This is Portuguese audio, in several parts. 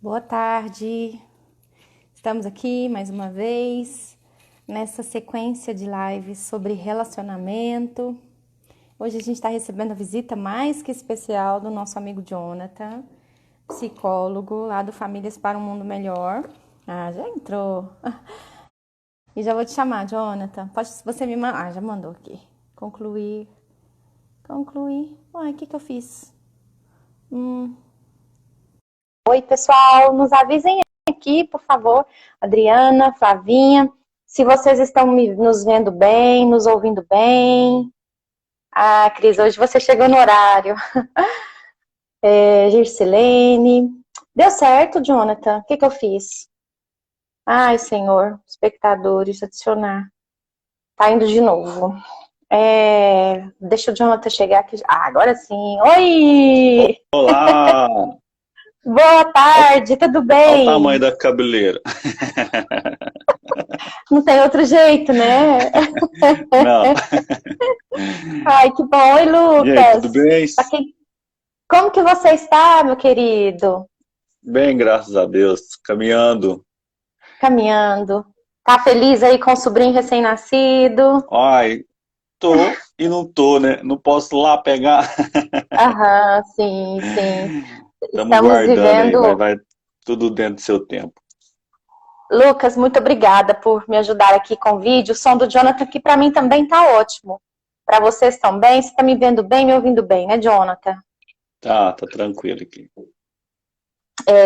Boa tarde, estamos aqui mais uma vez nessa sequência de lives sobre relacionamento. Hoje a gente está recebendo a visita mais que especial do nosso amigo Jonathan, psicólogo lá do Famílias para um Mundo Melhor. Ah, já entrou. E já vou te chamar, Jonathan. Pode você me mandar. Ah, já mandou aqui. Concluir. Uai, o que eu fiz? Oi, pessoal, nos avisem aqui, por favor, Adriana, Flavinha, se vocês estão nos vendo bem, nos ouvindo bem. Ah, Cris, hoje você chegou no horário. Gircilene. Deu certo, Jonathan? O que eu fiz? Ai, Senhor, espectadores, adicionar. Tá indo de novo. Deixa o Jonathan chegar aqui. Ah, agora sim. Oi! Olá! Boa tarde, tudo Olha o tamanho bem? da cabeleira. Não tem outro jeito, né? Não. Ai, que bom. Oi, E aí, tudo Lucas. bem? Como que você está, meu querido? Bem, graças a Deus. Caminhando. Caminhando. Tá feliz aí com o sobrinho recém-nascido? Ai, tô e não tô, né? Não posso lá pegar. Aham, sim, sim. Estamos Estamos guardando aí, mas vivendo. vai tudo dentro do seu tempo. Lucas, muito obrigada por me ajudar aqui com o vídeo. O som do Jonathan aqui para mim também tá ótimo. Para vocês também? Você está me vendo bem, me ouvindo bem, né, Jonathan? Tá tranquilo aqui.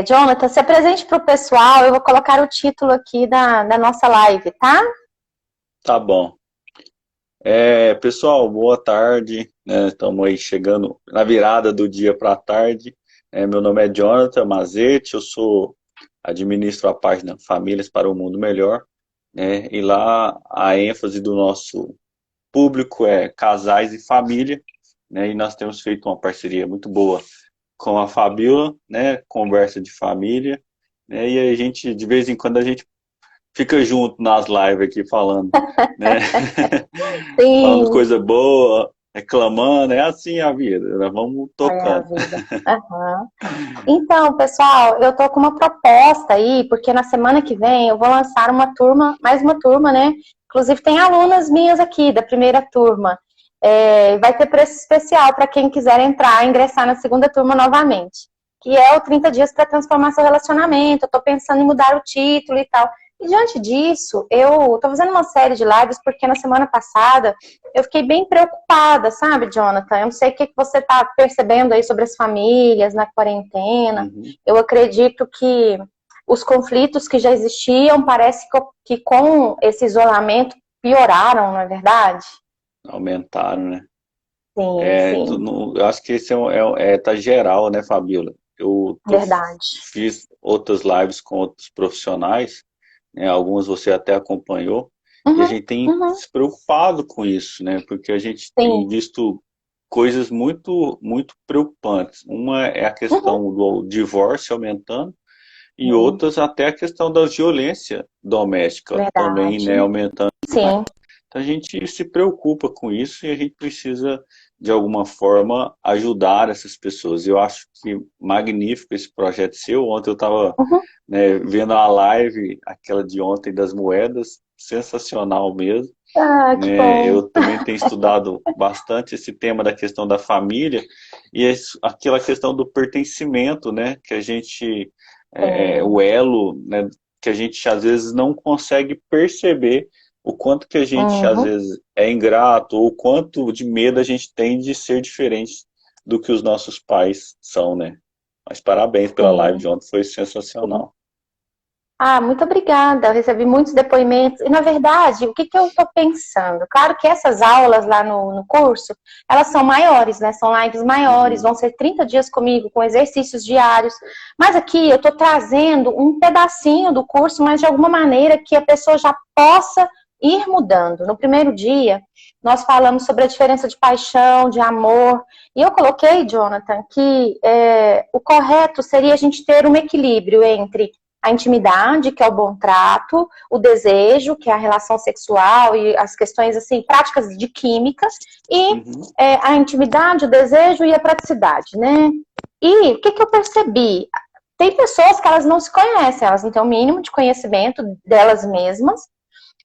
Jonathan, se apresente para o pessoal. Eu vou colocar o título aqui da nossa live, tá? Tá bom. Pessoal, boa tarde, né? Estamos aí chegando na virada do dia para a tarde. Meu nome é Jonathan Mazzetti, administro a página Famílias para um Mundo Melhor, né? E lá a ênfase do nosso público é casais e família, né? E nós temos feito uma parceria muito boa com a Fabiola, né? Conversa de família, né? E a gente, de vez em quando, a gente fica junto nas lives aqui falando, né? Falando Sim, coisa boa, reclamando, é assim a vida, nós vamos é a tocando. vida. Aham. Então, pessoal, eu tô com uma proposta aí, porque na semana que vem eu vou lançar uma turma, mais uma turma, né? Inclusive tem alunas minhas aqui da primeira turma. Vai ter preço especial para quem quiser entrar, ingressar na segunda turma novamente, que é o 30 dias para transformar seu relacionamento. Eu tô pensando em mudar o título e tal. E diante disso, eu tô fazendo uma série de lives porque na semana passada eu fiquei bem preocupada, sabe, Jonathan? Eu não sei o que você está percebendo aí sobre as famílias na quarentena. Uhum. Eu acredito que os conflitos que já existiam, parece que com esse isolamento pioraram, não é verdade? Aumentaram, né? Sim, sim, Eu acho que esse tá geral, né, Fabiola? verdade. Fiz outras lives com outros profissionais, né, algumas você até acompanhou, e a Uhum, gente tem uhum, se preocupado com isso, né? Porque a gente tem sim, visto coisas muito, muito preocupantes. Uma é a uhum, questão do divórcio aumentando, e sim, outras até a questão da violência doméstica também, né, verdade. aumentando. Sim, Então a gente se preocupa com isso e a gente precisa, de alguma forma, ajudar essas pessoas. Eu acho que magnífico esse projeto seu. Ontem eu estava, uhum. né, vendo a live, aquela de ontem das moedas, sensacional mesmo. Ah, que Né? bom. Eu também tenho estudado bastante esse tema da questão da família e aquela questão do pertencimento, né? Que a gente, Sim. o elo, né? Que a gente às vezes não consegue perceber o quanto que a gente às Uhum. vezes é ingrato ou o quanto de medo a gente tem de ser diferente do que os nossos pais são, né? Mas parabéns pela live de Sim. ontem, foi sensacional. Ah, muito obrigada. Eu recebi muitos depoimentos. E, na verdade, o que que eu estou pensando? Claro que essas aulas lá no curso, elas são maiores, né? São lives maiores, Uhum, vão ser 30 dias comigo, com exercícios diários. Mas aqui eu estou trazendo um pedacinho do curso, mas de alguma maneira que a pessoa já possa ir mudando. No primeiro dia, nós falamos sobre a diferença de paixão, de amor. E eu coloquei, Jonathan, que o correto seria a gente ter um equilíbrio entre a intimidade, que é o bom trato, o desejo, que é a relação sexual e as questões assim, práticas de química, e uhum, a intimidade, o desejo e a praticidade, né? E o que eu percebi? tem pessoas que elas não se conhecem, elas não têm o mínimo de conhecimento delas mesmas.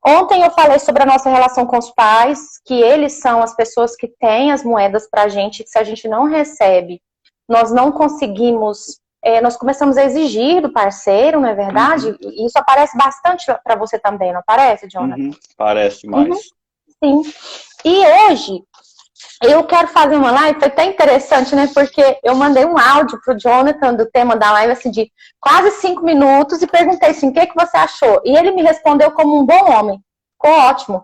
Ontem eu falei sobre a nossa relação com os pais, que eles são as pessoas que têm as moedas pra gente, que se a gente não recebe, nós não conseguimos, nós começamos a exigir do parceiro, não é verdade? E isso aparece bastante para você também, não aparece, Jonathan? Parece mais. Sim. E hoje, eu quero fazer uma live, foi até interessante, né? Porque eu mandei um áudio pro Jonathan do tema da live, assim, de quase 5 minutos, e perguntei assim, o que você achou? E ele me respondeu como um bom homem. Ficou ótimo.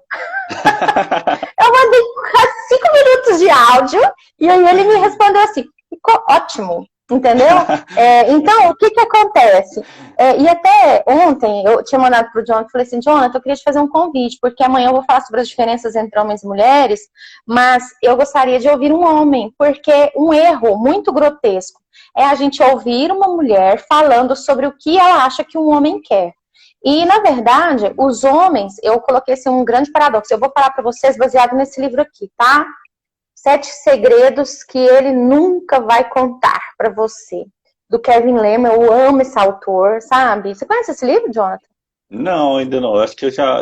Eu mandei quase 5 minutos de áudio, e aí ele me respondeu assim, ficou ótimo. Entendeu? Então, o que acontece? E até ontem, eu tinha mandado pro Jonathan, falei assim, Jonathan, eu queria te fazer um convite, porque amanhã eu vou falar sobre as diferenças entre homens e mulheres, mas eu gostaria de ouvir um homem, porque um erro muito grotesco é a gente ouvir uma mulher falando sobre o que ela acha que um homem quer. E, na verdade, os homens, eu coloquei assim, um grande paradoxo, eu vou falar para vocês baseado nesse livro aqui, tá? 7 segredos que ele nunca vai contar pra você. Do Kevin Lehman, eu amo esse autor, sabe? Você conhece esse livro, Jonathan? Não, ainda não. Acho que eu já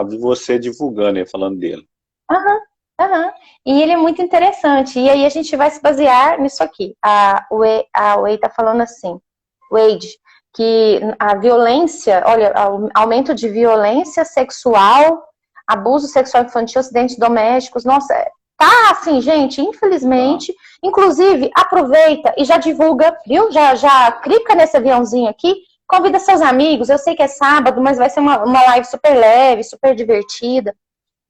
vi você divulgando e falando dele. E ele é muito interessante. E aí a gente vai se basear nisso aqui. A Wade tá falando assim, Wade, que a violência, olha, aumento de violência sexual, abuso sexual infantil, acidentes domésticos, nossa, tá assim, gente, infelizmente. Inclusive, aproveita e já divulga, viu? Já clica nesse aviãozinho aqui, convida seus amigos. Eu sei que é sábado, mas vai ser uma live super leve, super divertida.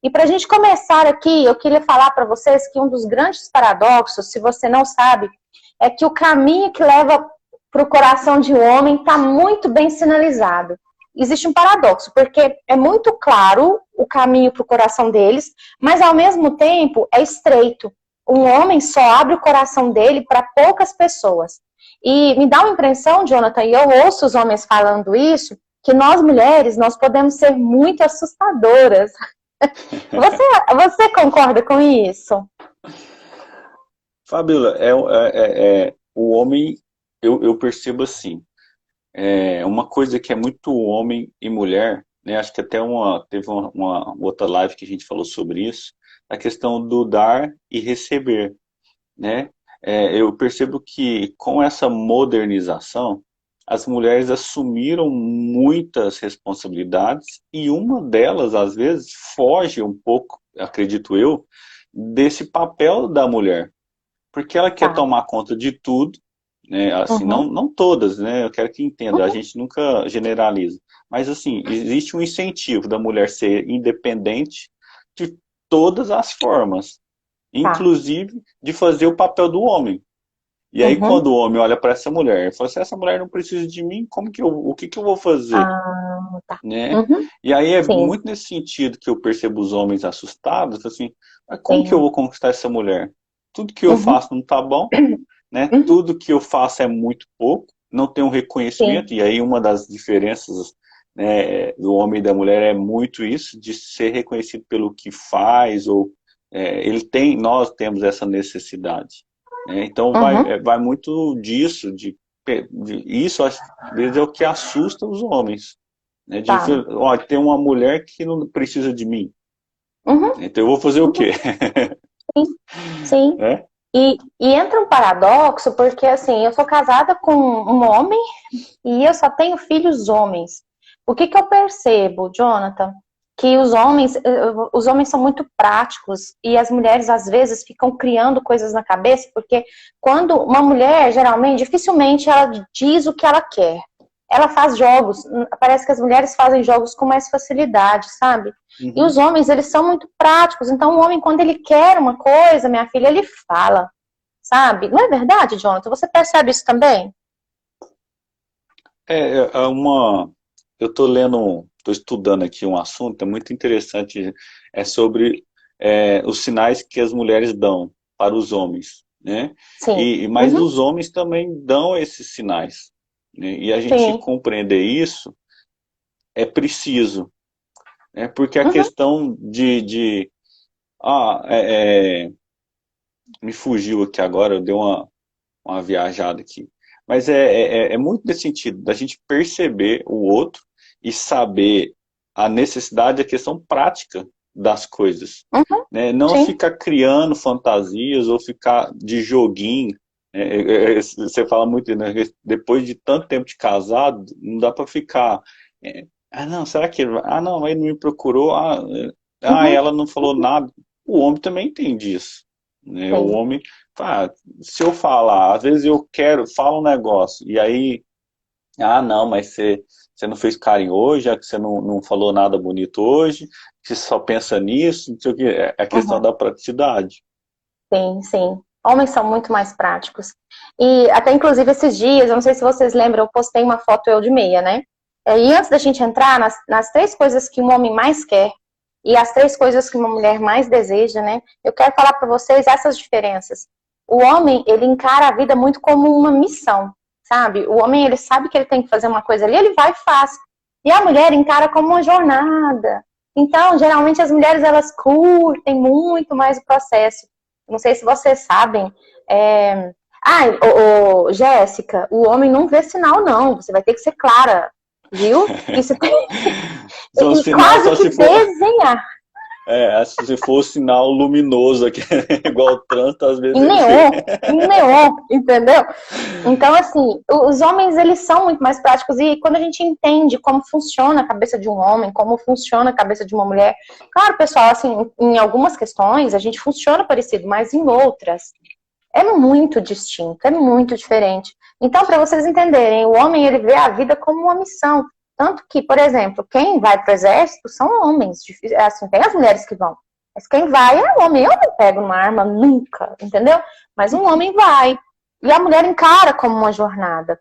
E para a gente começar aqui, eu queria falar para vocês que um dos grandes paradoxos, se você não sabe, é que o caminho que leva para o coração de um homem está muito bem sinalizado. Existe um paradoxo, porque é muito claro o caminho para o coração deles, mas ao mesmo tempo é estreito. Um homem só abre o coração dele para poucas pessoas. E me dá uma impressão, Jonathan, e eu ouço os homens falando isso, que nós mulheres, nós podemos ser muito assustadoras. Você concorda com isso? Fabíola, o homem, eu percebo assim, uma coisa que é muito homem e mulher, né? Acho que até teve uma outra live que a gente falou sobre isso, a questão do dar e receber, né? Eu percebo que com essa modernização, as mulheres assumiram muitas responsabilidades e uma delas, às vezes, foge um pouco, acredito eu, desse papel da mulher. Porque ela quer tomar conta de tudo, né? Assim, não todas, né? Eu quero que entenda, a gente nunca generaliza. Mas, assim, existe um incentivo da mulher ser independente de todas as formas, inclusive de fazer o papel do homem. E aí, quando o homem olha para essa mulher, ele fala assim, essa mulher não precisa de mim, o que eu vou fazer? Né? E aí é muito nesse sentido que eu percebo os homens assustados, assim, mas como que eu vou conquistar essa mulher? Tudo que eu faço não tá bom, né? Tudo que eu faço é muito pouco, não tem um reconhecimento, e aí uma das diferenças, né, do homem e da mulher é muito isso, de ser reconhecido pelo que faz, ou nós temos essa necessidade. Então vai muito disso, isso às vezes é o que assusta os homens. Né? Tem uma mulher que não precisa de mim. Então eu vou fazer o quê? Sim. E entra um paradoxo, porque assim, eu sou casada com um homem e eu só tenho filhos homens. O que eu percebo, Jonathan? Que os homens são muito práticos e as mulheres às vezes ficam criando coisas na cabeça, porque quando uma mulher, geralmente, dificilmente ela diz o que ela quer. Ela faz jogos, parece que as mulheres fazem jogos com mais facilidade, sabe? E os homens, eles são muito práticos, então o homem, quando ele quer uma coisa, minha filha, ele fala, sabe? Não é verdade, Jonathan? Você percebe isso também? Eu estou estudando aqui um assunto, é muito interessante, sobre os sinais que as mulheres dão para os homens, né? Sim. Mas os homens também dão esses sinais, né? E a gente compreender isso é preciso, né? Porque a questão me fugiu aqui agora, eu dei uma viajada aqui. Mas é muito nesse sentido, da gente perceber o outro e saber a necessidade, a questão prática das coisas. Uhum, Né? Não sim. ficar criando fantasias ou ficar de joguinho. Você fala muito, né? Depois de tanto tempo de casado, não dá para ficar. Não, será que ele. Ah, não, ele não me procurou. Uhum, Ela não falou nada. O homem também tem disso. Né? O sim. homem. Se eu falar, às vezes eu quero, falo um negócio, e aí. Ah, não, mas você não fez carinho hoje, já que você não falou nada bonito hoje, que você só pensa nisso, não sei o quê. É a questão Uhum. da praticidade. Sim, sim. Homens são muito mais práticos. E até inclusive esses dias, eu não sei se vocês lembram, eu postei uma foto eu de meia, né? E antes da gente entrar nas três coisas que um homem mais quer e as três coisas que uma mulher mais deseja, né? Eu quero falar para vocês essas diferenças. O homem, ele encara a vida muito como uma missão, sabe? O homem, ele sabe que ele tem que fazer uma coisa ali, ele vai e faz. E a mulher encara como uma jornada. Então, geralmente as mulheres, elas curtem muito mais o processo. Não sei se vocês sabem. Jéssica, o homem não vê sinal, não. Você vai ter que ser clara, viu? Isso tem Então, e sinal quase só que se for. desenhar. Se for sinal luminoso aqui, igual o trânsito, às vezes Em ele vê. neon, em neon, entendeu? Então, assim, os homens, eles são muito mais práticos e quando a gente entende como funciona a cabeça de um homem, como funciona a cabeça de uma mulher, claro, pessoal, assim, em algumas questões a gente funciona parecido, mas em outras é muito distinto, é muito diferente. Então, para vocês entenderem, o homem, ele vê a vida como uma missão. Tanto que, por exemplo, quem vai para o exército são homens. Assim, tem as mulheres que vão. Mas quem vai é homem. Eu não pego uma arma nunca, entendeu? Mas um homem vai. E a mulher encara como uma jornada.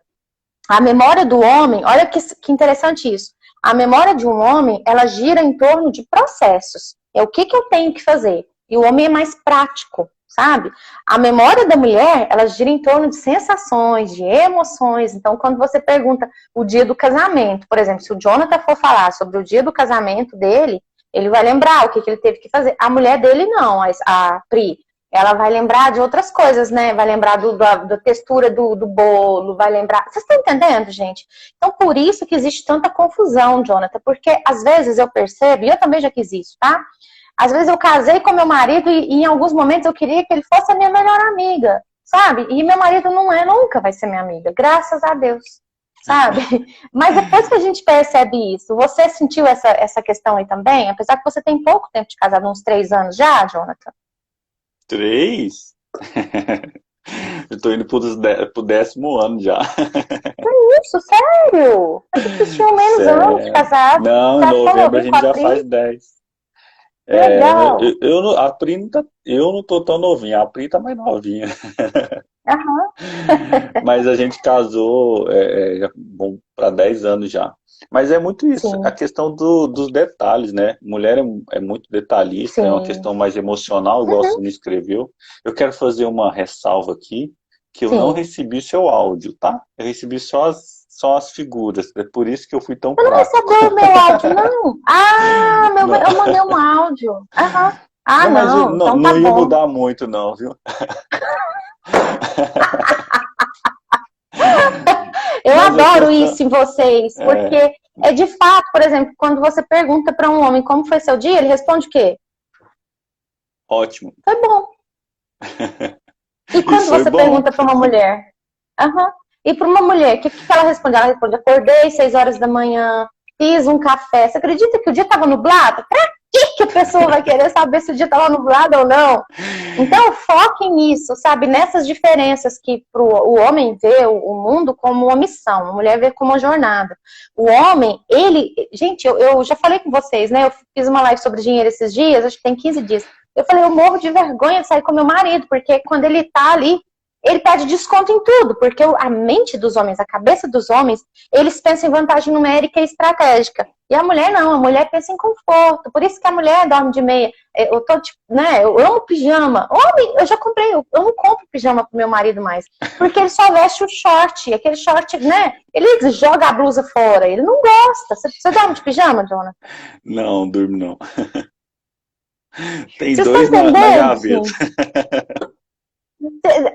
A memória do homem, olha que interessante isso. A memória de um homem, ela gira em torno de processos. É o que eu tenho que fazer. E o homem é mais prático, sabe? A memória da mulher, ela gira em torno de sensações, de emoções. Então, quando você pergunta o dia do casamento, por exemplo, se o Jonathan for falar sobre o dia do casamento dele, ele vai lembrar o que ele teve que fazer. A mulher dele não, a Pri. Ela vai lembrar de outras coisas, né? Vai lembrar da textura do bolo, vai lembrar. Vocês estão entendendo, gente? Então, por isso que existe tanta confusão, Jonathan, porque às vezes eu percebo, e eu também já quis isso, tá? Às vezes eu casei com meu marido e em alguns momentos eu queria que ele fosse a minha melhor amiga, sabe? E meu marido não é, nunca vai ser minha amiga, graças a Deus, sabe? Mas depois que a gente percebe isso, você sentiu essa questão aí também? Apesar que você tem pouco tempo de casado, uns 3 anos já, Jonathan? 3? Eu tô indo pro 10º ano já. Isso, sério? Achei que vocês tinham menos anos de Sério. casado. Não, em Tá tão novembro a novinho com gente a já faz Pri. 10. Que legal. A Pri não tá, eu não tô tão novinha, a Pri tá mais novinha. Aham, Mas a gente casou, já vão para 10 anos já. Mas é muito isso, a sim, questão dos detalhes, né? Mulher é muito detalhista, é uma sim. questão mais emocional, igual você Uhum, me escreveu. Eu quero fazer uma ressalva aqui, que eu não sim. recebi seu áudio, tá? Eu recebi só as figuras, é por isso que eu fui tão Você não prático. recebeu o meu áudio, não? Ah, Não, eu mandei um áudio. Aham. Ah, não, mas não. não, Então tá não ia bom. mudar muito não, viu? Eu Mas a adoro questão... isso em vocês, É, porque é de fato, por exemplo, quando você pergunta para um homem como foi seu dia, ele responde o quê? ótimo. Foi bom. E quando Isso foi você bom. pergunta para uma mulher? Aham. E para uma mulher, o que ela responde? Ela responde: acordei 6 horas da manhã, fiz um café. Você acredita que o dia estava nublado? Para que a pessoa vai querer saber se o dia estava nublado ou não? Então, foque nisso, sabe? Nessas diferenças que o homem vê o mundo como uma missão, a mulher vê como uma jornada. O homem, ele... Gente, eu já falei com vocês, né? Eu fiz uma live sobre dinheiro esses dias, acho que tem 15 dias. Eu falei, eu morro de vergonha de sair com meu marido, porque quando ele tá ali, ele pede desconto em tudo, porque a mente dos homens, a cabeça dos homens, eles pensam em vantagem numérica e estratégica. E a mulher não, a mulher pensa em conforto. Por isso que a mulher dorme de meia. Eu tô, tipo, né, eu amo pijama. Homem, eu já comprei, eu não compro pijama pro meu marido mais. Porque ele só veste o short, aquele short, né? Ele joga a blusa fora, ele não gosta. Você dorme de pijama, Jonathan? Não, durmo não. Tem Vocês estão dois na entendendo, gaveta. gente?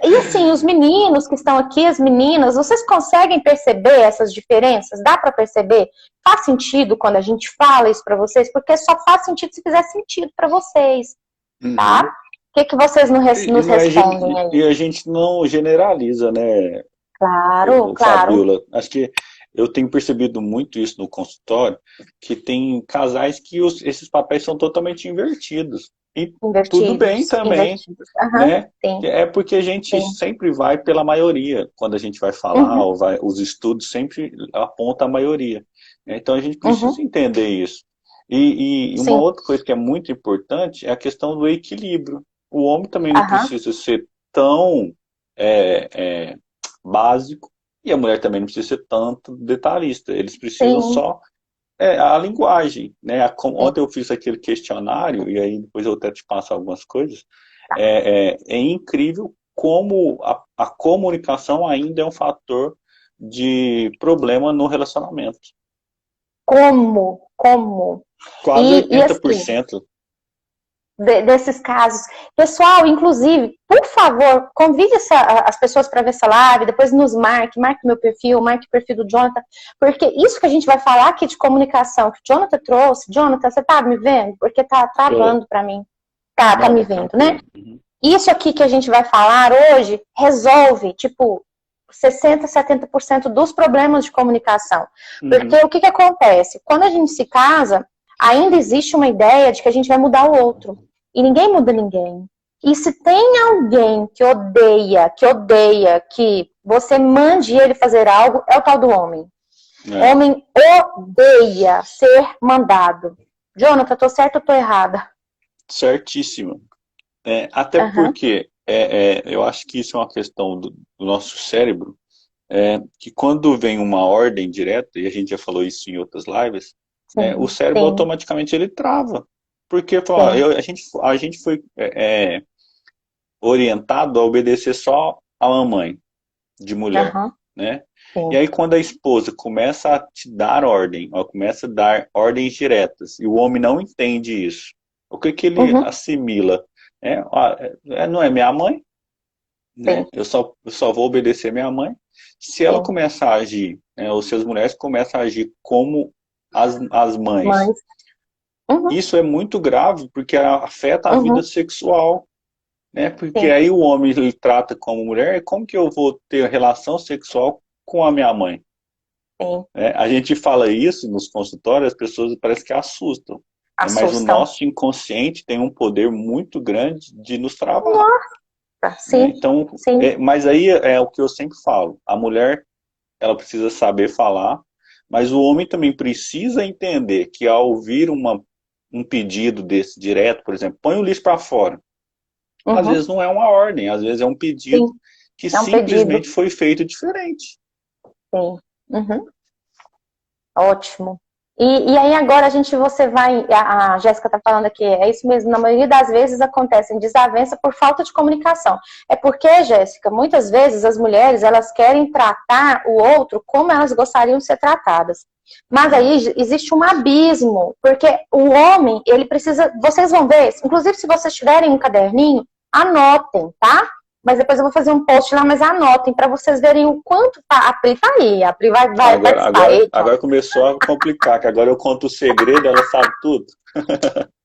E assim, os meninos que estão aqui, as meninas, vocês conseguem perceber essas diferenças? Dá para perceber? Faz sentido quando a gente fala isso para vocês? Porque só faz sentido se fizer sentido para vocês, tá? Uhum. O que vocês nos respondem aí? E a gente não generaliza, né, Claro, o claro. Fabiola? Acho que eu tenho percebido muito isso no consultório, que tem casais que esses papéis são totalmente invertidos. E tudo bem Invertidos, também, invertidos. Aham, né? sim, É porque a gente sim. sempre vai pela maioria, quando a gente vai falar, Uhum, ou os estudos sempre apontam a maioria. Então a gente precisa uhum, entender isso. E uma sim. outra coisa que é muito importante é a questão do equilíbrio. O homem também não Aham, precisa ser tão é, é, básico e a mulher também não precisa ser tanto detalhista. Eles precisam sim, só a linguagem, né? sim. Ontem eu fiz aquele questionário e aí depois eu até te passo algumas coisas. Tá. É incrível como a comunicação ainda é um fator de problema no relacionamento. Como? Como? Quase E oitenta por assim, cento. desses casos. Pessoal, inclusive, por favor, convide as pessoas para ver essa live, depois nos marque meu perfil, marque o perfil do Jonathan, porque isso que a gente vai falar aqui de comunicação, que o Jonathan trouxe, Jonathan, você tá me vendo? Porque tá travando para mim. Tá Não, me tá vendo, né? tranquilo. Uhum. Isso aqui que a gente vai falar hoje resolve, tipo, 60, 70% dos problemas de comunicação. Porque Uhum. o que acontece? Quando a gente se casa, ainda existe uma ideia de que a gente vai mudar o outro. E ninguém muda ninguém. E se tem alguém que odeia que você mande ele fazer algo, é o tal do homem. É, Homem odeia ser mandado. Jonathan, tô certa ou tô errada? certíssimo. Até Uhum. porque eu acho que isso é uma questão do nosso cérebro, que quando vem uma ordem direta, e a gente já falou isso em outras lives, o Sim, cérebro sim, automaticamente ele trava. Porque pô, sim. a gente foi orientado a obedecer só a mamãe de mulher, Uhum, né? E sim. aí quando a esposa começa a te dar ordem, ó, começa a dar ordens diretas, e o homem não entende isso, o que que ele Uhum, assimila? Ó, não é minha mãe, né? sim, Eu só vou obedecer minha mãe. Se ela sim. começar a agir, né, ou se as mulheres começam a agir como as mães, Mães. Uhum, isso é muito grave porque afeta a vida uhum, sexual, né? Porque sim, aí o homem ele trata como mulher, como que eu vou ter relação sexual com a minha mãe? sim. A gente fala isso nos consultórios, as pessoas parece que assustam, né? Mas o Assustam. nosso inconsciente tem um poder muito grande de nos travar. Nossa, Né? sim, Então, sim. mas aí é o que eu sempre falo. A mulher, ela precisa saber falar, mas o homem também precisa entender que ao ouvir um pedido desse direto, por exemplo, põe o lixo para fora. Às Uhum, vezes não é uma ordem, às vezes é um pedido sim. que É um pedido. simplesmente foi feito diferente. Sim. Uhum. Ótimo. E aí agora você vai, a Jéssica está falando aqui, é isso mesmo, na maioria das vezes acontecem desavença por falta de comunicação. É porque, Jéssica, muitas vezes as mulheres, elas querem tratar o outro como elas gostariam de ser tratadas. Mas Hum. aí existe um abismo, porque o homem, ele precisa, vocês vão ver, inclusive se vocês tiverem um caderninho, anotem, tá? Mas depois eu vou fazer um post lá, mas anotem para vocês verem o quanto a Pri tá aí. A Pri vai participar. Eita. Agora começou a complicar, que agora eu conto o segredo, ela sabe tudo.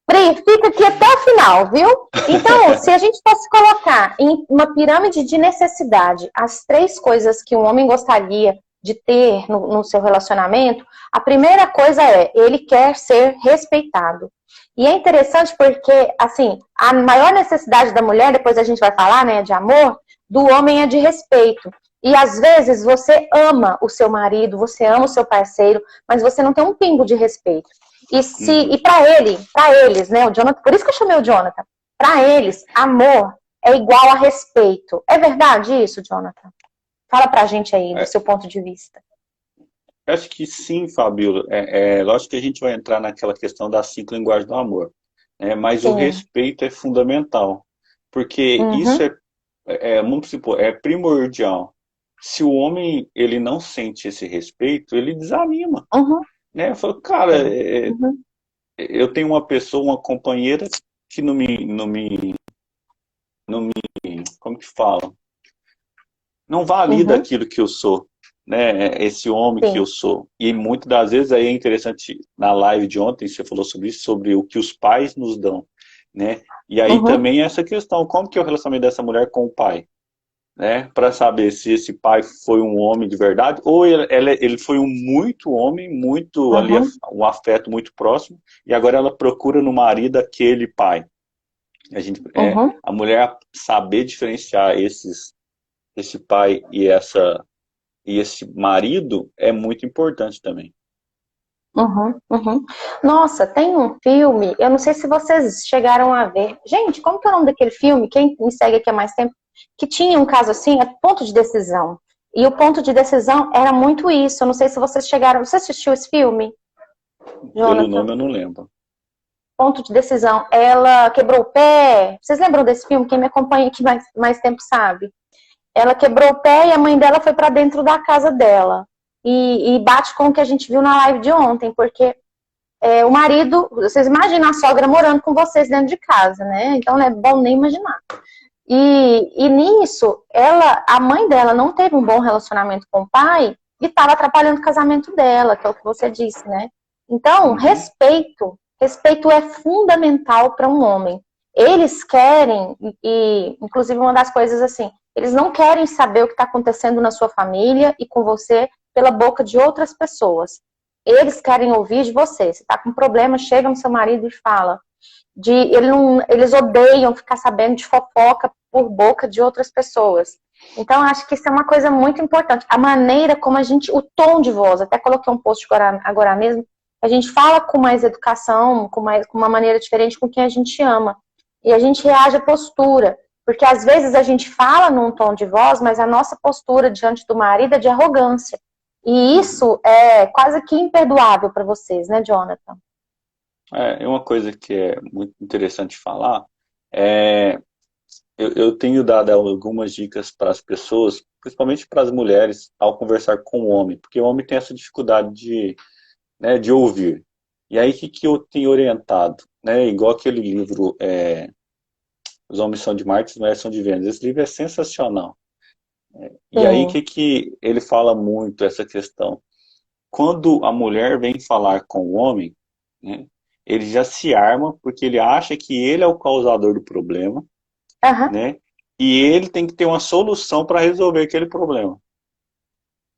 Pri, fica aqui até o final, viu? Então, se a gente fosse colocar em uma pirâmide de necessidade as três coisas que um homem gostaria de ter no seu relacionamento, a primeira coisa é, ele quer ser respeitado. E é interessante porque, assim, a maior necessidade da mulher, depois a gente vai falar, né, de amor, do homem é de respeito. E às vezes você ama o seu marido, você ama o seu parceiro, mas você não tem um pingo de respeito. E Uhum. para eles, né, o Jonathan, por isso que eu chamei o Jonathan, para eles, amor é igual a respeito. É verdade isso, Jonathan? Fala pra gente aí, do É, seu ponto de vista. acho que sim, Fabíola. Lógico que a gente vai entrar naquela questão da cinco linguagens do amor. Mas o Sim. respeito é fundamental. Porque isso Uhum, vamos supor, é primordial. Se o homem ele não sente esse respeito, ele desanima. uhum, Né? Eu falo, cara, sim. Uhum, eu tenho uma pessoa, uma companheira que não me como que fala? Não valida aquilo que eu sou, né? Esse homem que sim, eu sou. E muitas das vezes aí é interessante, na live de ontem, você falou sobre isso, sobre o que os pais nos dão, né? E aí uhum, também essa questão, como que é o relacionamento dessa mulher com o pai? Né, para saber se esse pai foi um homem de verdade ou ele foi um muito homem, muito ali uhum, um afeto muito próximo e agora ela procura no marido aquele pai. uhum, A mulher saber diferenciar esse pai e esse marido é muito importante também. uhum, uhum. Nossa, tem um filme, eu não sei se vocês chegaram a ver. Gente, como que é o nome daquele filme? Quem me segue aqui há mais tempo, que tinha um caso assim, é Ponto de Decisão. E o ponto de decisão era muito isso. Eu não sei se vocês chegaram. Você assistiu esse filme, Pelo Jonathan? nome eu não lembro. Ponto de decisão. Ela quebrou o pé. Vocês lembram desse filme? Quem me acompanha aqui mais tempo sabe. Ela quebrou o pé e a mãe dela foi para dentro da casa dela. E bate com o que a gente viu na live de ontem, porque o marido, vocês imaginam a sogra morando com vocês dentro de casa, né? Então não é bom nem imaginar. E nisso, a mãe dela não teve um bom relacionamento com o pai e estava atrapalhando o casamento dela, que é o que você disse, né? Então, Uhum. respeito é fundamental para um homem. Eles querem, e inclusive uma das coisas assim, eles não querem saber o que está acontecendo na sua família e com você pela boca de outras pessoas. Eles querem ouvir de você. Se está com problema, chega no seu marido e fala eles odeiam ficar sabendo de fofoca por boca de outras pessoas. Então, acho que isso é uma coisa muito importante. A maneira como o tom de voz, até coloquei um post agora mesmo, a gente fala com mais educação, com uma maneira diferente com quem a gente ama. E a gente reage à postura. Porque às vezes a gente fala num tom de voz, mas a nossa postura diante do marido é de arrogância. E isso é quase que imperdoável para vocês, né, Jonathan? É uma coisa que é muito interessante falar, é, eu tenho dado algumas dicas para as pessoas, principalmente para as mulheres, ao conversar com o homem, porque o homem tem essa dificuldade de ouvir. E aí, o que eu tenho orientado? Né? Igual aquele livro, Os Homens São de Marte, as Mulheres São de Vênus. Esse livro é sensacional. E aí, Sim. que ele fala muito essa questão? Quando a mulher vem falar com o homem, né, ele já se arma porque ele acha que ele é o causador do problema, Aham, né? E ele tem que ter uma solução para resolver aquele problema.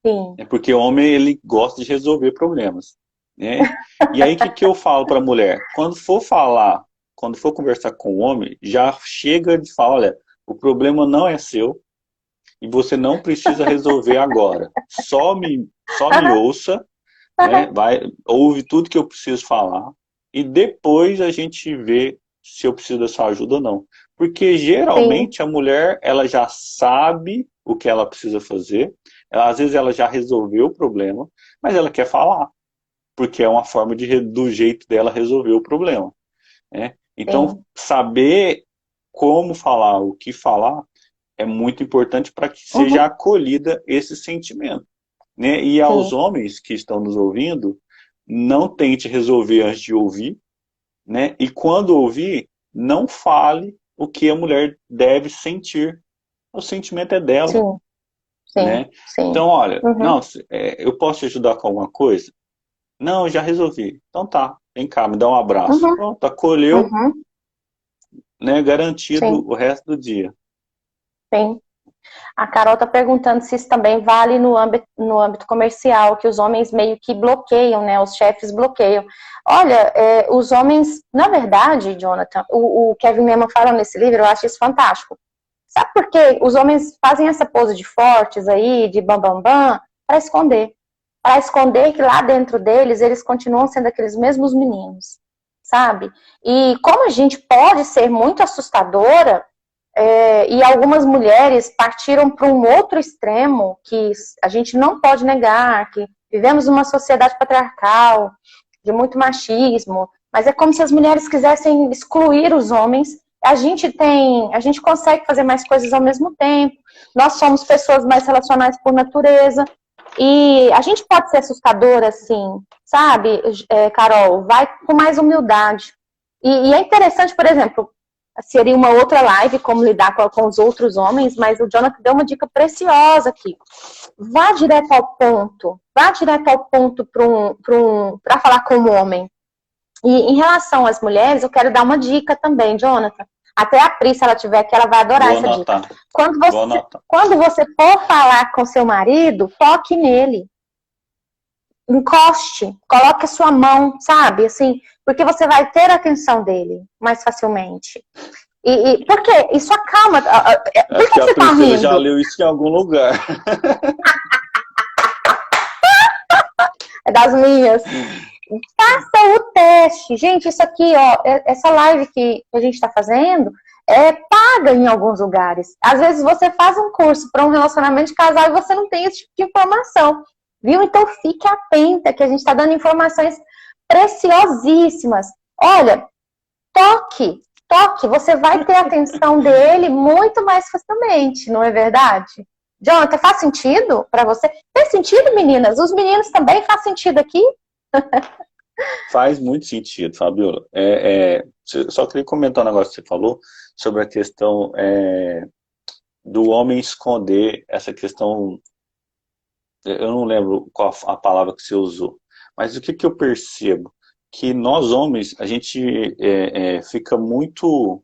sim. É porque o homem ele gosta de resolver problemas, né? E aí que eu falo para a mulher? Quando for conversar com o homem, já chega de falar, olha, o problema não é seu e você não precisa resolver agora. Só me Aham, ouça, né? aham, Ouve tudo que eu preciso falar e depois a gente vê se eu preciso dessa ajuda ou não. Porque sim. geralmente a mulher ela já sabe o que ela precisa fazer, às vezes ela já resolveu o problema, mas ela quer falar, porque é uma forma do jeito dela resolver o problema, né? Então, Sim. saber como falar, o que falar, é muito importante para que seja Uhum, acolhida esse sentimento, né? E aos sim. homens que estão nos ouvindo, não tente resolver antes de ouvir, né? E quando ouvir, não fale o que a mulher deve sentir. O sentimento é dela, Sim. Sim. né? Sim. Então, olha, Uhum, não, eu posso te ajudar com alguma coisa? Não, já resolvi. Então tá, vem cá, me dá um abraço. uhum, Pronto, acolheu, uhum. né? Garantido Sim. o resto do dia. Sim. A Carol está perguntando se isso também vale no âmbito comercial, que os homens meio que bloqueiam, né? Os chefes bloqueiam. Olha, os homens, na verdade, Jonathan, o Kevin Newman fala nesse livro, eu acho isso fantástico. Sabe por quê? Os homens fazem essa pose de fortes aí, de bam, bam, bam, para esconder. Para esconder que lá dentro deles, eles continuam sendo aqueles mesmos meninos, sabe? E como a gente pode ser muito assustadora, e algumas mulheres partiram para um outro extremo que a gente não pode negar, que vivemos numa sociedade patriarcal, de muito machismo, mas é como se as mulheres quisessem excluir os homens. A gente consegue fazer mais coisas ao mesmo tempo. Nós somos pessoas mais relacionais por natureza e a gente pode ser assustadora, assim, sabe, Carol? Vai com mais humildade. E é interessante, por exemplo, seria uma outra live, como lidar com os outros homens, mas o Jonathan deu uma dica preciosa aqui. Vá direto ao ponto. Vá direto ao ponto para falar com o homem. E em relação às mulheres, eu quero dar uma dica também, Jonathan. Até a Pri, se ela tiver aqui, ela vai adorar essa dica. Quando você for falar com seu marido, toque nele. Encoste, coloque a sua mão, sabe? Assim, porque você vai ter a atenção dele mais facilmente. Por quê? Isso acalma. Por que você tá rindo? Já leu isso em algum lugar. É das minhas. Faça o teste. Gente, isso aqui, ó, essa live que a gente tá fazendo é paga em alguns lugares. Às vezes você faz um curso para um relacionamento de casal e você não tem esse tipo de informação. Viu? Então fique atenta que a gente está dando informações preciosíssimas. Olha, toque, você vai ter a atenção dele muito mais facilmente, não é verdade? Jonathan, faz sentido para você? Tem sentido, meninas? Os meninos também faz sentido aqui? Faz muito sentido, Fabiola. Só queria comentar um negócio que você falou sobre a questão do homem esconder essa questão. Eu não lembro qual a palavra que você usou, mas o que eu percebo? Que nós homens, a gente fica muito...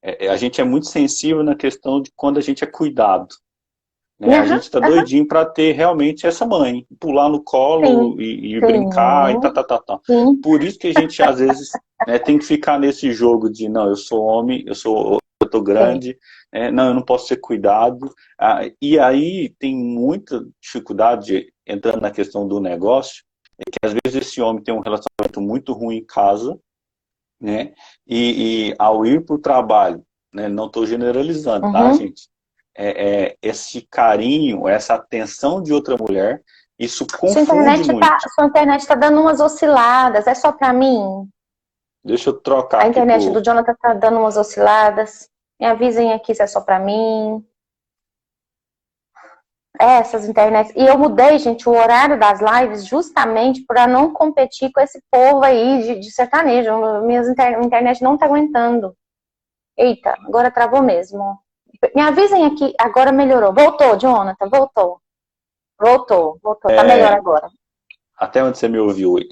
a gente é muito sensível na questão de quando a gente é cuidado. Né? A gente tá doidinho para ter realmente essa mãe, pular no colo e brincar e tá. Por isso que a gente às vezes tem que ficar nesse jogo de não, eu sou homem, eu tô grande, não, eu não posso ser cuidado. E aí tem muita dificuldade entrando na questão do negócio, que às vezes esse homem tem um relacionamento muito ruim em casa, né? E ao ir para o trabalho, né? Não estou generalizando, tá, gente? Esse carinho, essa atenção de outra mulher, isso confunde muito. Sua internet está dando umas osciladas, é só para mim? Deixa eu trocar aqui. A internet do Jonathan está dando umas osciladas. Me avisem aqui se é só para mim. Essas internets. E eu mudei, gente, o horário das lives justamente para não competir com esse povo aí de sertanejo. Minha internet não está aguentando. Eita, agora travou mesmo. Me avisem aqui, agora melhorou. Voltou, Jonathan, voltou. Tá melhor agora. Até onde você me ouviu aí?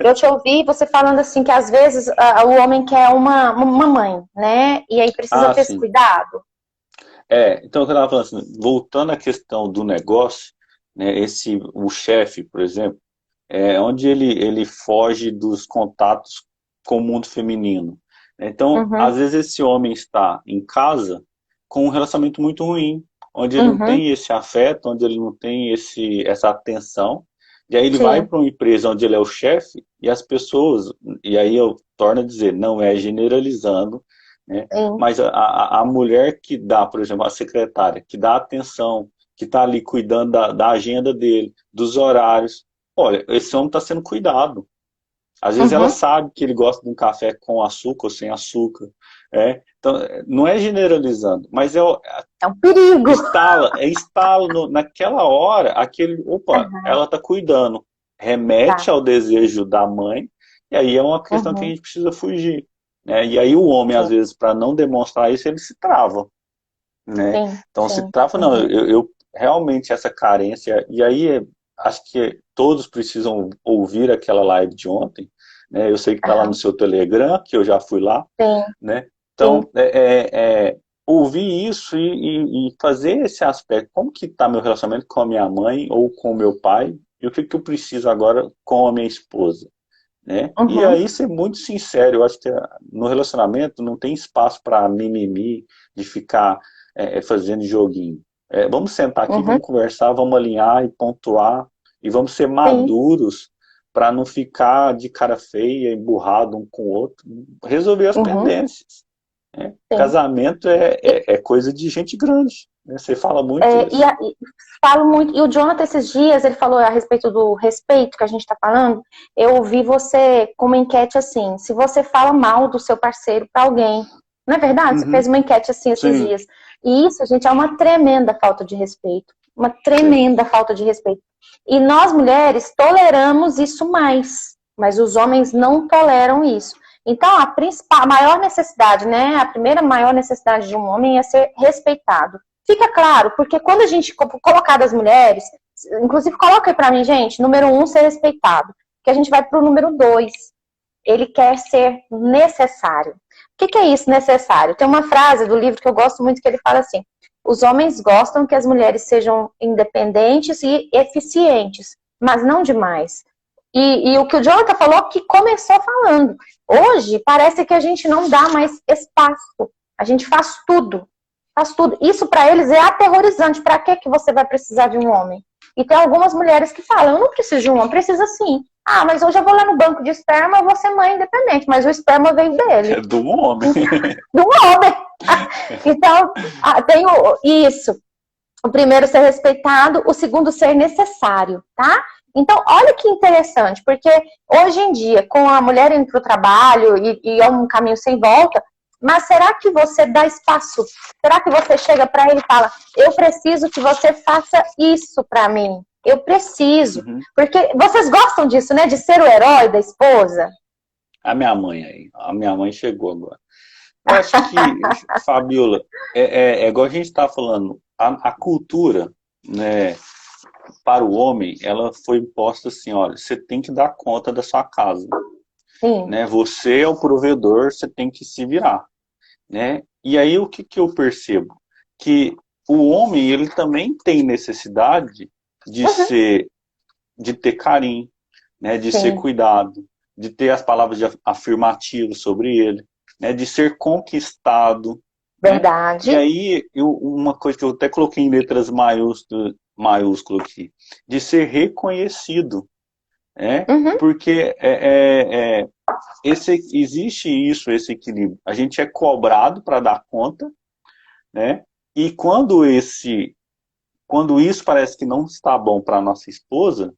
Eu te ouvi você falando assim que às vezes o homem quer uma mãe, né? E aí precisa ter esse cuidado. Então eu estava falando assim, voltando à questão do negócio, né, o chefe, por exemplo, onde ele foge dos contatos com o mundo feminino. Então, às vezes esse homem está em casa com um relacionamento muito ruim, onde ele não tem esse afeto, onde ele não tem essa atenção, e aí ele vai para uma empresa onde ele é o chefe, e as pessoas, e aí eu torno a dizer, não é generalizando, né? Mas a mulher que dá, por exemplo, a secretária, que dá atenção, que está ali cuidando da agenda dele, dos horários, olha, esse homem está sendo cuidado. Às vezes ela sabe que ele gosta de um café com açúcar ou sem açúcar. Então, não é generalizando, mas é um perigo. Instala naquela hora, ela está cuidando. Remete ao desejo da mãe, e aí é uma questão que a gente precisa fugir. Né? E aí o homem, às vezes, para não demonstrar isso, ele se trava. Né? Então, se trava, não, eu realmente essa carência, e aí acho que todos precisam ouvir aquela live de ontem, né? Eu sei que está lá no seu Telegram, que eu já fui lá, né? Então, ouvir isso e fazer esse aspecto, como que está meu relacionamento com a minha mãe ou com o meu pai, e o que eu preciso agora com a minha esposa, né? E aí ser muito sincero, eu acho que no relacionamento não tem espaço para mimimi, de ficar fazendo joguinho. Vamos sentar aqui, vamos conversar, vamos alinhar e pontuar, e vamos ser maduros para não ficar de cara feia, emburrado um com o outro, resolver as pendências. Né? Casamento é coisa de gente grande, né? Você fala muito isso. Falo muito, e o Jonathan esses dias, ele falou a respeito do respeito que a gente está falando, eu ouvi você com uma enquete assim, se você fala mal do seu parceiro para alguém, não é verdade? Você fez uma enquete assim esses dias. E isso, gente, é uma tremenda falta de respeito. Uma tremenda falta de respeito. E nós, mulheres, toleramos isso mais. Mas os homens não toleram isso. Então, a maior necessidade, né? A primeira maior necessidade de um homem é ser respeitado. Fica claro, porque quando a gente colocar das mulheres, inclusive coloca aí pra mim, gente, número 1, ser respeitado. Que a gente vai pro número 2. Ele quer ser necessário. O que é isso, necessário? Tem uma frase do livro que eu gosto muito que ele fala assim: os homens gostam que as mulheres sejam independentes e eficientes, mas não demais. E o que o Jonathan falou, que começou falando. Hoje, parece que a gente não dá mais espaço. A gente faz tudo. Faz tudo. Isso para eles é aterrorizante. Para que você vai precisar de um homem? E tem algumas mulheres que falam, eu não preciso de um homem, precisa sim. Ah, mas hoje eu vou lá no banco de esperma, eu vou ser mãe independente, mas o esperma veio dele. É do homem. Do homem. Então, tem isso. O primeiro, ser respeitado. O segundo, ser necessário, tá? Então, olha que interessante, porque hoje em dia, com a mulher indo para o trabalho e é um caminho sem volta, mas será que você dá espaço? Será que você chega para ele e fala, eu preciso que você faça isso para mim? Eu preciso. Uhum. Porque vocês gostam disso, né? De ser o herói da esposa? A minha mãe chegou agora. Eu acho que, Fabiola, é igual a gente está falando, a cultura, né, para o homem, ela foi imposta assim, olha, você tem que dar conta da sua casa. Sim. Né? Você é o provedor, você tem que se virar. Né? E aí o que eu percebo? Que o homem, ele também tem necessidade de ter carinho, né? De ser cuidado, de ter as palavras afirmativas sobre ele, né? De ser conquistado. Verdade. Né? E aí, uma coisa que eu até coloquei em letras maiúsculo aqui, de ser reconhecido. Porque existe esse equilíbrio. A gente é cobrado para dar conta, né? E quando isso parece que não está bom para a nossa esposa,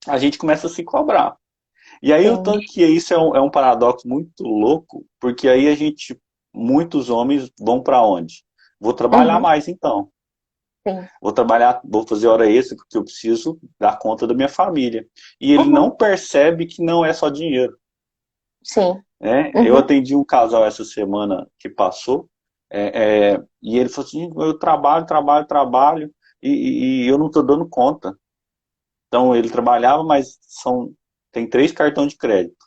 a gente começa a se cobrar. E aí, o tanto que isso é um paradoxo muito louco, porque aí muitos homens vão para onde? Vou trabalhar mais então. Sim. Vou trabalhar, vou fazer hora extra porque eu preciso dar conta da minha família. E ele não percebe que não é só dinheiro. Sim. Eu atendi um casal essa semana que passou, e ele falou assim, eu trabalho, e eu não estou dando conta. Então, ele trabalhava, mas tem 3 cartões de crédito.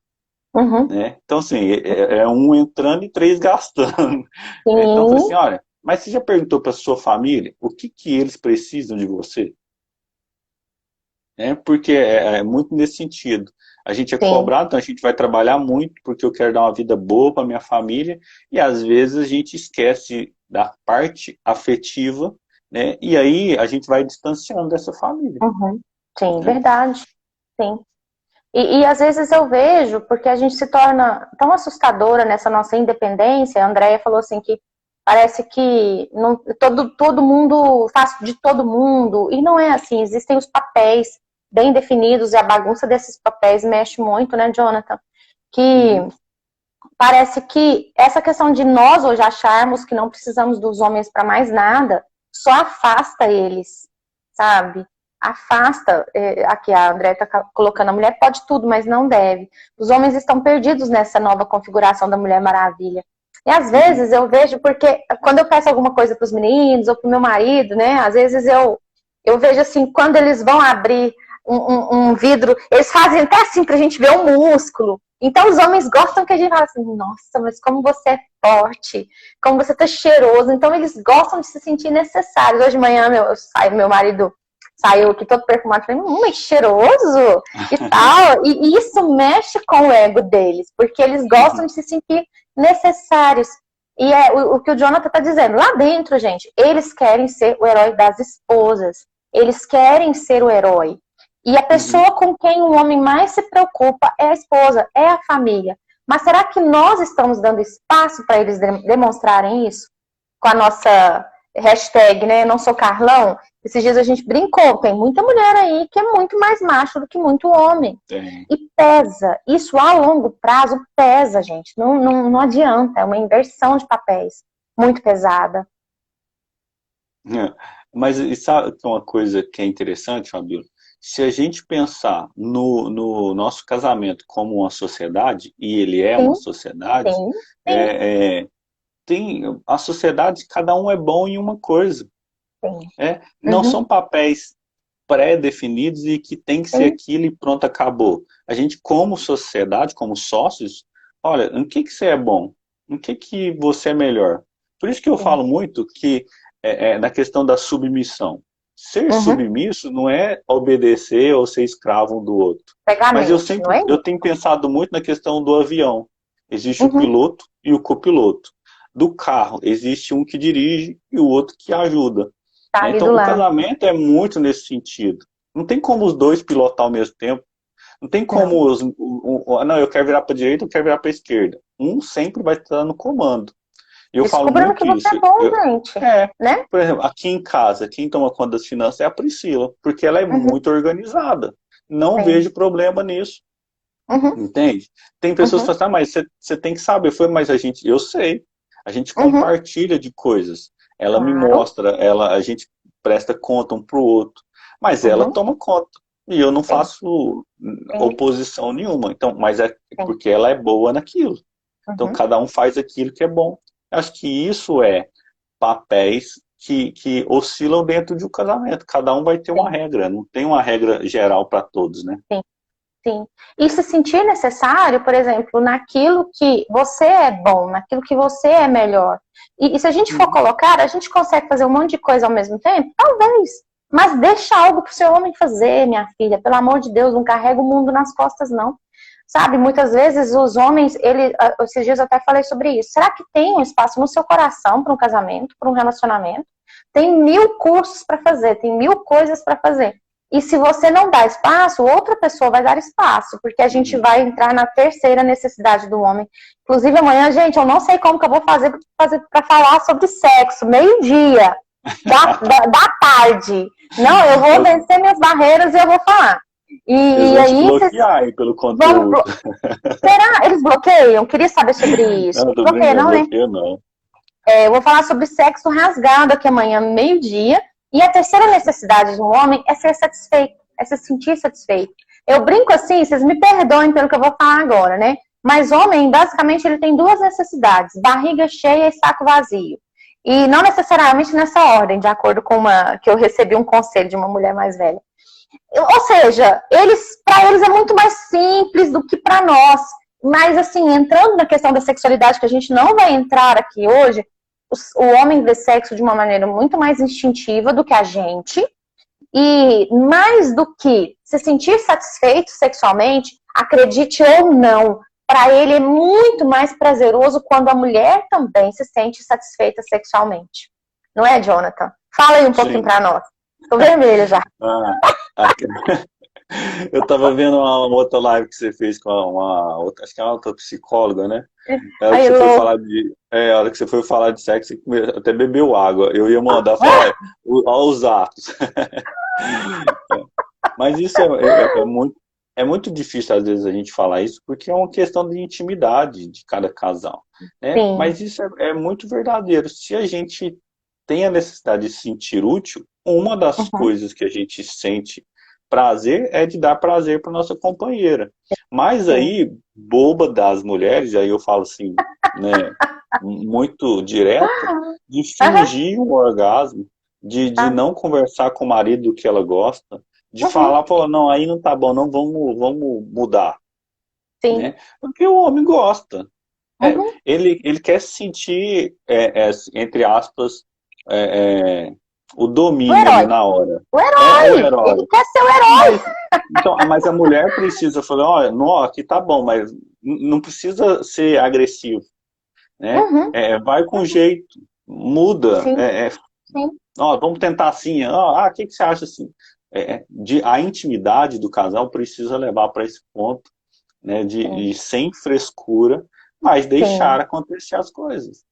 Né? Então, assim, é um entrando e 3 gastando. Então, eu falei assim, olha, mas você já perguntou para sua família o que eles precisam de você? Porque é muito nesse sentido. A gente é cobrado, então a gente vai trabalhar muito porque eu quero dar uma vida boa para minha família e às vezes a gente esquece da parte afetiva, né? E aí a gente vai distanciando dessa família. Sim, verdade. Sim. E às vezes eu vejo, porque a gente se torna tão assustadora nessa nossa independência. A Andrea falou assim que parece que todo mundo faz de todo mundo. E não é assim, existem os papéis bem definidos e a bagunça desses papéis mexe muito, né, Jonathan? Que parece que essa questão de nós hoje acharmos que não precisamos dos homens para mais nada, só afasta eles, sabe? Afasta, aqui a André está colocando, a mulher pode tudo, mas não deve. Os homens estão perdidos nessa nova configuração da Mulher Maravilha. E às vezes eu vejo, porque quando eu peço alguma coisa para os meninos ou para o meu marido, né, às vezes eu vejo assim, quando eles vão abrir um vidro, eles fazem até assim pra gente ver o músculo. Então os homens gostam que a gente fale assim, nossa, mas como você é forte, como você tá cheiroso. Então eles gostam de se sentir necessários. Hoje de manhã meu marido saiu aqui todo perfumado, falei, mas cheiroso e tal. E isso mexe com o ego deles, porque eles gostam de se sentir necessários. E é o que o Jonathan tá dizendo. Lá dentro, gente, eles querem ser o herói das esposas. Eles querem ser o herói. E a pessoa com quem o homem mais se preocupa é a esposa, é a família. Mas será que nós estamos dando espaço para eles demonstrarem isso? Com a nossa hashtag, né, não sou Carlão. Esses dias a gente brincou, tem muita mulher aí que é muito mais macho do que muito homem. E pesa, isso a longo prazo pesa, gente. Não adianta, é uma inversão de papéis muito pesada. Mas e sabe uma coisa que é interessante, Fabiola? se a gente pensar no nosso casamento como uma sociedade, e ele é uma Sim, sociedade, sim, sim, é, é, a sociedade, cada um é bom em uma coisa. sim. Não Uhum, são papéis pré-definidos e que tem que ser sim, aquilo e pronto, acabou. A gente, como sociedade, como sócios, olha, em que você é bom? Em que você é melhor? Por isso que eu sim. falo muito que na questão da submissão. Ser Uhum. submisso não é obedecer ou ser escravo um do outro. Mas Cegamente, não é eu isso? tenho pensado muito na questão do avião. Existe o Uhum. piloto e o copiloto. Do carro, existe um que dirige e o outro que ajuda. Tá Né? ali Então, do o lado. casamento é muito nesse sentido. Não tem como os dois pilotar ao mesmo tempo. Não tem Não. como não, eu quero virar para a direita, eu quero virar para a esquerda. Um sempre vai estar no comando. E eu falo Descubra no que muito você isso. é bom, gente. É, Né? por exemplo, aqui em casa, quem toma conta das finanças é a Priscila, porque ela é Uhum. muito organizada. Não Sim. vejo problema nisso. Uhum. Entende? Tem pessoas que Uhum. falam assim, mas você tem que saber. Eu falei, mas eu sei. A gente Uhum. compartilha de coisas. Ela me Claro. mostra, a gente presta conta um para o outro. Mas ela Uhum. toma conta. E eu não Sim, faço sim, oposição nenhuma. Então, mas é sim. porque ela é boa naquilo. Então, Uhum. cada um faz aquilo que é bom. Acho que isso é papéis que oscilam dentro de um casamento. Cada um vai ter uma Sim, regra. Não tem uma regra geral para todos, né? sim, sim. E se sentir necessário, por exemplo, naquilo que você é bom, naquilo que você é melhor. E se a gente for Uhum. colocar, a gente consegue fazer um monte de coisa ao mesmo tempo? Talvez. Mas deixa algo pro seu homem fazer, minha filha. Pelo amor de Deus, não carrega o mundo nas costas, não. Sabe, muitas vezes os homens, esses dias eu até falei sobre isso. Será que tem um espaço no seu coração para um casamento, para um relacionamento? Tem 1000 cursos para fazer, tem 1000 coisas para fazer. E se você não dá espaço, outra pessoa vai dar espaço, porque a gente Uhum. vai entrar na terceira necessidade do homem. Inclusive amanhã, gente, eu não sei como que eu vou fazer para falar sobre sexo, meio-dia da tarde. Não, eu vou Eu, vencer minhas barreiras e eu vou falar. Eles E vão te aí, vocês bloquear aí pelo vão. conteúdo. Será? Eles bloqueiam? Queria saber sobre isso. Não, tô Bloqueia, brincando, não, né? bloqueio não. Eu vou falar sobre sexo rasgado aqui amanhã, meio-dia. E a terceira necessidade de um homem é ser satisfeito, é se sentir satisfeito. Eu brinco assim, vocês me perdoem pelo que eu vou falar agora, né? Mas homem, basicamente, ele tem duas necessidades: barriga cheia e saco vazio. E não necessariamente nessa ordem, de acordo com uma que eu recebi um conselho de uma mulher mais velha. Ou seja, para eles é muito mais simples do que para nós. Mas, assim, entrando na questão da sexualidade, que a gente não vai entrar aqui hoje, o homem vê sexo de uma maneira muito mais instintiva do que a gente. E mais do que se sentir satisfeito sexualmente, acredite ou não, para ele é muito mais prazeroso quando a mulher também se sente satisfeita sexualmente. Não é, Jonathan? Fala aí um pouquinho Sim. para nós. Tô vermelha já. Ah, aqui- eu tava vendo uma outra live que você fez com outra, acho que é uma outra psicóloga, né? A hora que Aí, você foi louco. falar a hora que você foi falar de sexo, você até bebeu água. Eu ia mandar falar, olha, olha os atos. Mas isso é muito difícil, às vezes, a gente falar isso, porque é uma questão de intimidade de cada casal, né? Sim. Mas isso é muito verdadeiro. Se a gente tem a necessidade de se sentir útil, uma das Uhum. coisas que a gente sente prazer é de dar prazer para nossa companheira. Mas Sim. aí, boba das mulheres, aí eu falo assim, né, muito direto, de Aham. fingir um orgasmo, de Tá. não conversar com o marido do que ela gosta, de Uhum. falar, pô, não, aí não tá bom, não, vamos mudar, Sim. né? Porque o homem gosta. Uhum. Ele quer sentir, entre aspas, é, é, o O domínio ali herói. na hora. O É o herói. Ele herói. quer ser o herói. Mas, mas a mulher precisa falar, olha, não, aqui tá bom, mas não precisa ser agressivo, né? Uhum. Vai com jeito, muda, Sim. Sim. ó, vamos tentar assim, o que você acha assim? A intimidade do casal precisa levar para esse ponto, né, Sim. de sem frescura, mas deixar Sim. acontecer as coisas,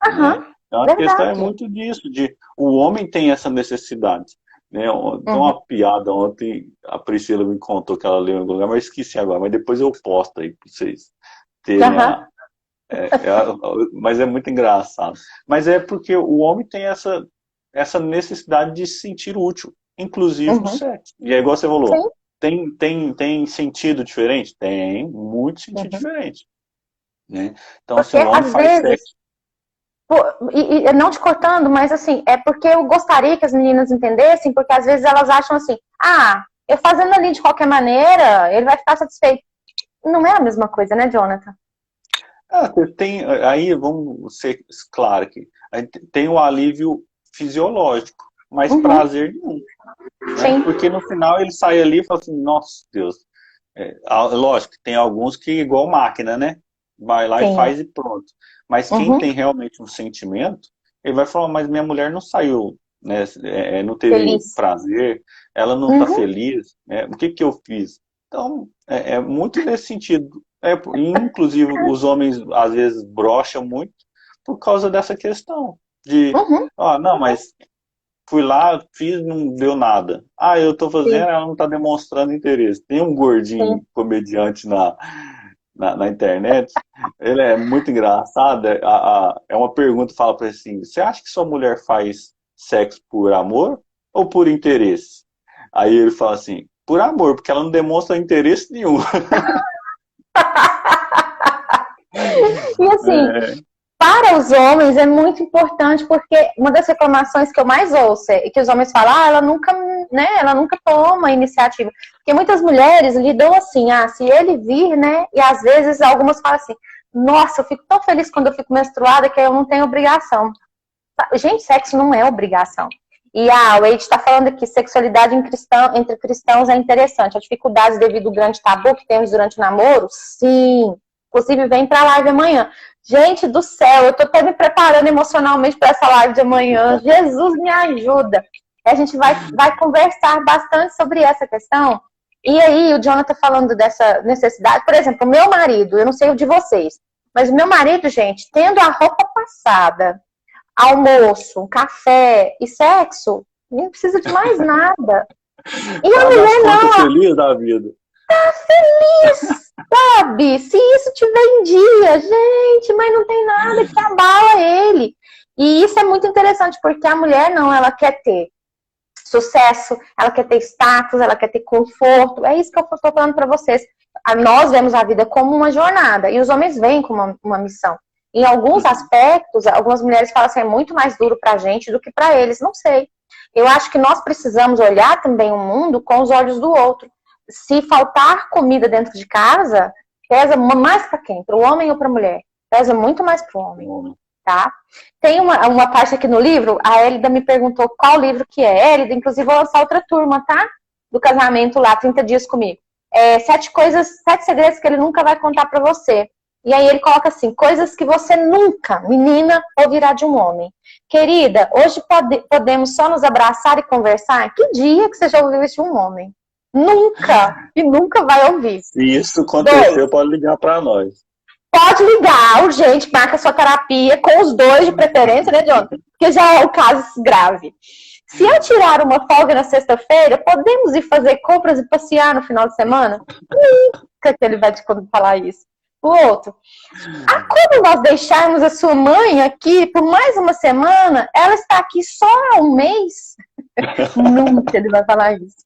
né? Aham. Então a questão é Verdade. muito disso, de o homem tem essa necessidade, né? Tem Uhum. uma piada ontem, a Priscila me contou que ela leu em algum lugar, mas esqueci agora, mas depois eu posto aí para vocês terem Aham. mas é muito engraçado. Mas é porque o homem tem essa necessidade de se sentir útil. inclusive o Uhum. sexo. E é igual você falou, Sim. tem sentido diferente? Tem muito sentido Uhum. diferente, né? Então, assim, Porque o homem às faz vezes, sexo. pô, não te cortando, mas assim, é porque eu gostaria que as meninas entendessem, porque às vezes elas acham assim, ah, eu fazendo ali de qualquer maneira, ele vai ficar satisfeito. Não é a mesma coisa, né, Jonathan? Aí vamos ser claro aqui, aí tem o alívio fisiológico, mas Uhum. prazer nenhum, né? Sim, Porque no final ele sai ali e fala assim, nossa Deus. Lógico, tem alguns que igual máquina, né? Vai lá e sim. faz e pronto. Mas quem Uhum. tem realmente um sentimento, ele vai falar, mas minha mulher não saiu, né? Não teve Feliz. prazer, ela não está Uhum. feliz, né? O que que eu fiz? Então, é muito nesse sentido. Inclusive, os homens às vezes brocham muito por causa dessa questão de, Uhum. não, mas fui lá, fiz, não deu nada. Ah, eu tô fazendo, Sim, ela não tá demonstrando interesse. Tem um gordinho sim. comediante na internet, ele é muito engraçado. É uma pergunta, fala pra ele assim: você acha que sua mulher faz sexo por amor ou por interesse? Aí ele fala assim: por amor, porque ela não demonstra interesse nenhum. E assim, É, para os homens é muito importante porque uma das reclamações que eu mais ouço é que os homens falam, ela nunca, né, ela nunca toma iniciativa. Porque muitas mulheres lidam assim, se ele vir, né, e às vezes algumas falam assim, nossa, eu fico tão feliz quando eu fico menstruada que eu não tenho obrigação. Gente, sexo não é obrigação. E a Wade está falando aqui, sexualidade entre cristãos é interessante. A dificuldade devido ao grande tabu que temos durante o namoro? Sim. Inclusive, vem para a live amanhã. Gente do céu, eu tô até me preparando emocionalmente para essa live de amanhã. Jesus me ajuda. A gente vai conversar bastante sobre essa questão. E aí, o Jonathan falando dessa necessidade. Por exemplo, o meu marido, eu não sei o de vocês, mas o meu marido, gente, tendo a roupa passada, almoço, café e sexo, não precisa de mais nada. E a paga as mulher contas não, feliz da vida. sabe? Se isso tiver em dia, gente, mas não tem nada que abala ele. E isso é muito interessante, porque a mulher não, ela quer ter sucesso, ela quer ter status, ela quer ter conforto. É isso que eu estou falando para vocês. Nós vemos a vida como uma jornada e os homens veem como uma missão. Em alguns Uhum. aspectos, algumas mulheres falam assim, é muito mais duro para a gente do que para eles. Não sei. Eu acho que nós precisamos olhar também o mundo com os olhos do outro. Se faltar comida dentro de casa, pesa mais para quem? Para o homem ou para a mulher? Pesa muito mais para o homem, tá? Tem uma parte aqui no livro, a Elida me perguntou qual livro que é. Elida, inclusive, vou lançar outra turma, tá? Do casamento lá, 30 dias comigo. 7 segredos que ele nunca vai contar pra você. E aí ele coloca assim, coisas que você nunca, menina, ouvirá de um homem. Querida, hoje podemos só nos abraçar e conversar? Que dia que você já ouviu isso de um homem? Nunca! E nunca vai ouvir. Se isso Dois, acontecer, pode ligar para nós. pode ligar, urgente, marca sua terapia com os dois de preferência, né, Jonathan? Porque já é o caso grave. Se eu tirar uma folga na sexta-feira, podemos ir fazer compras e passear no final de semana? Nunca que ele vai te falar isso. O outro, como nós deixarmos a sua mãe aqui por mais uma semana, ela está aqui só há um mês? Nunca ele vai falar isso.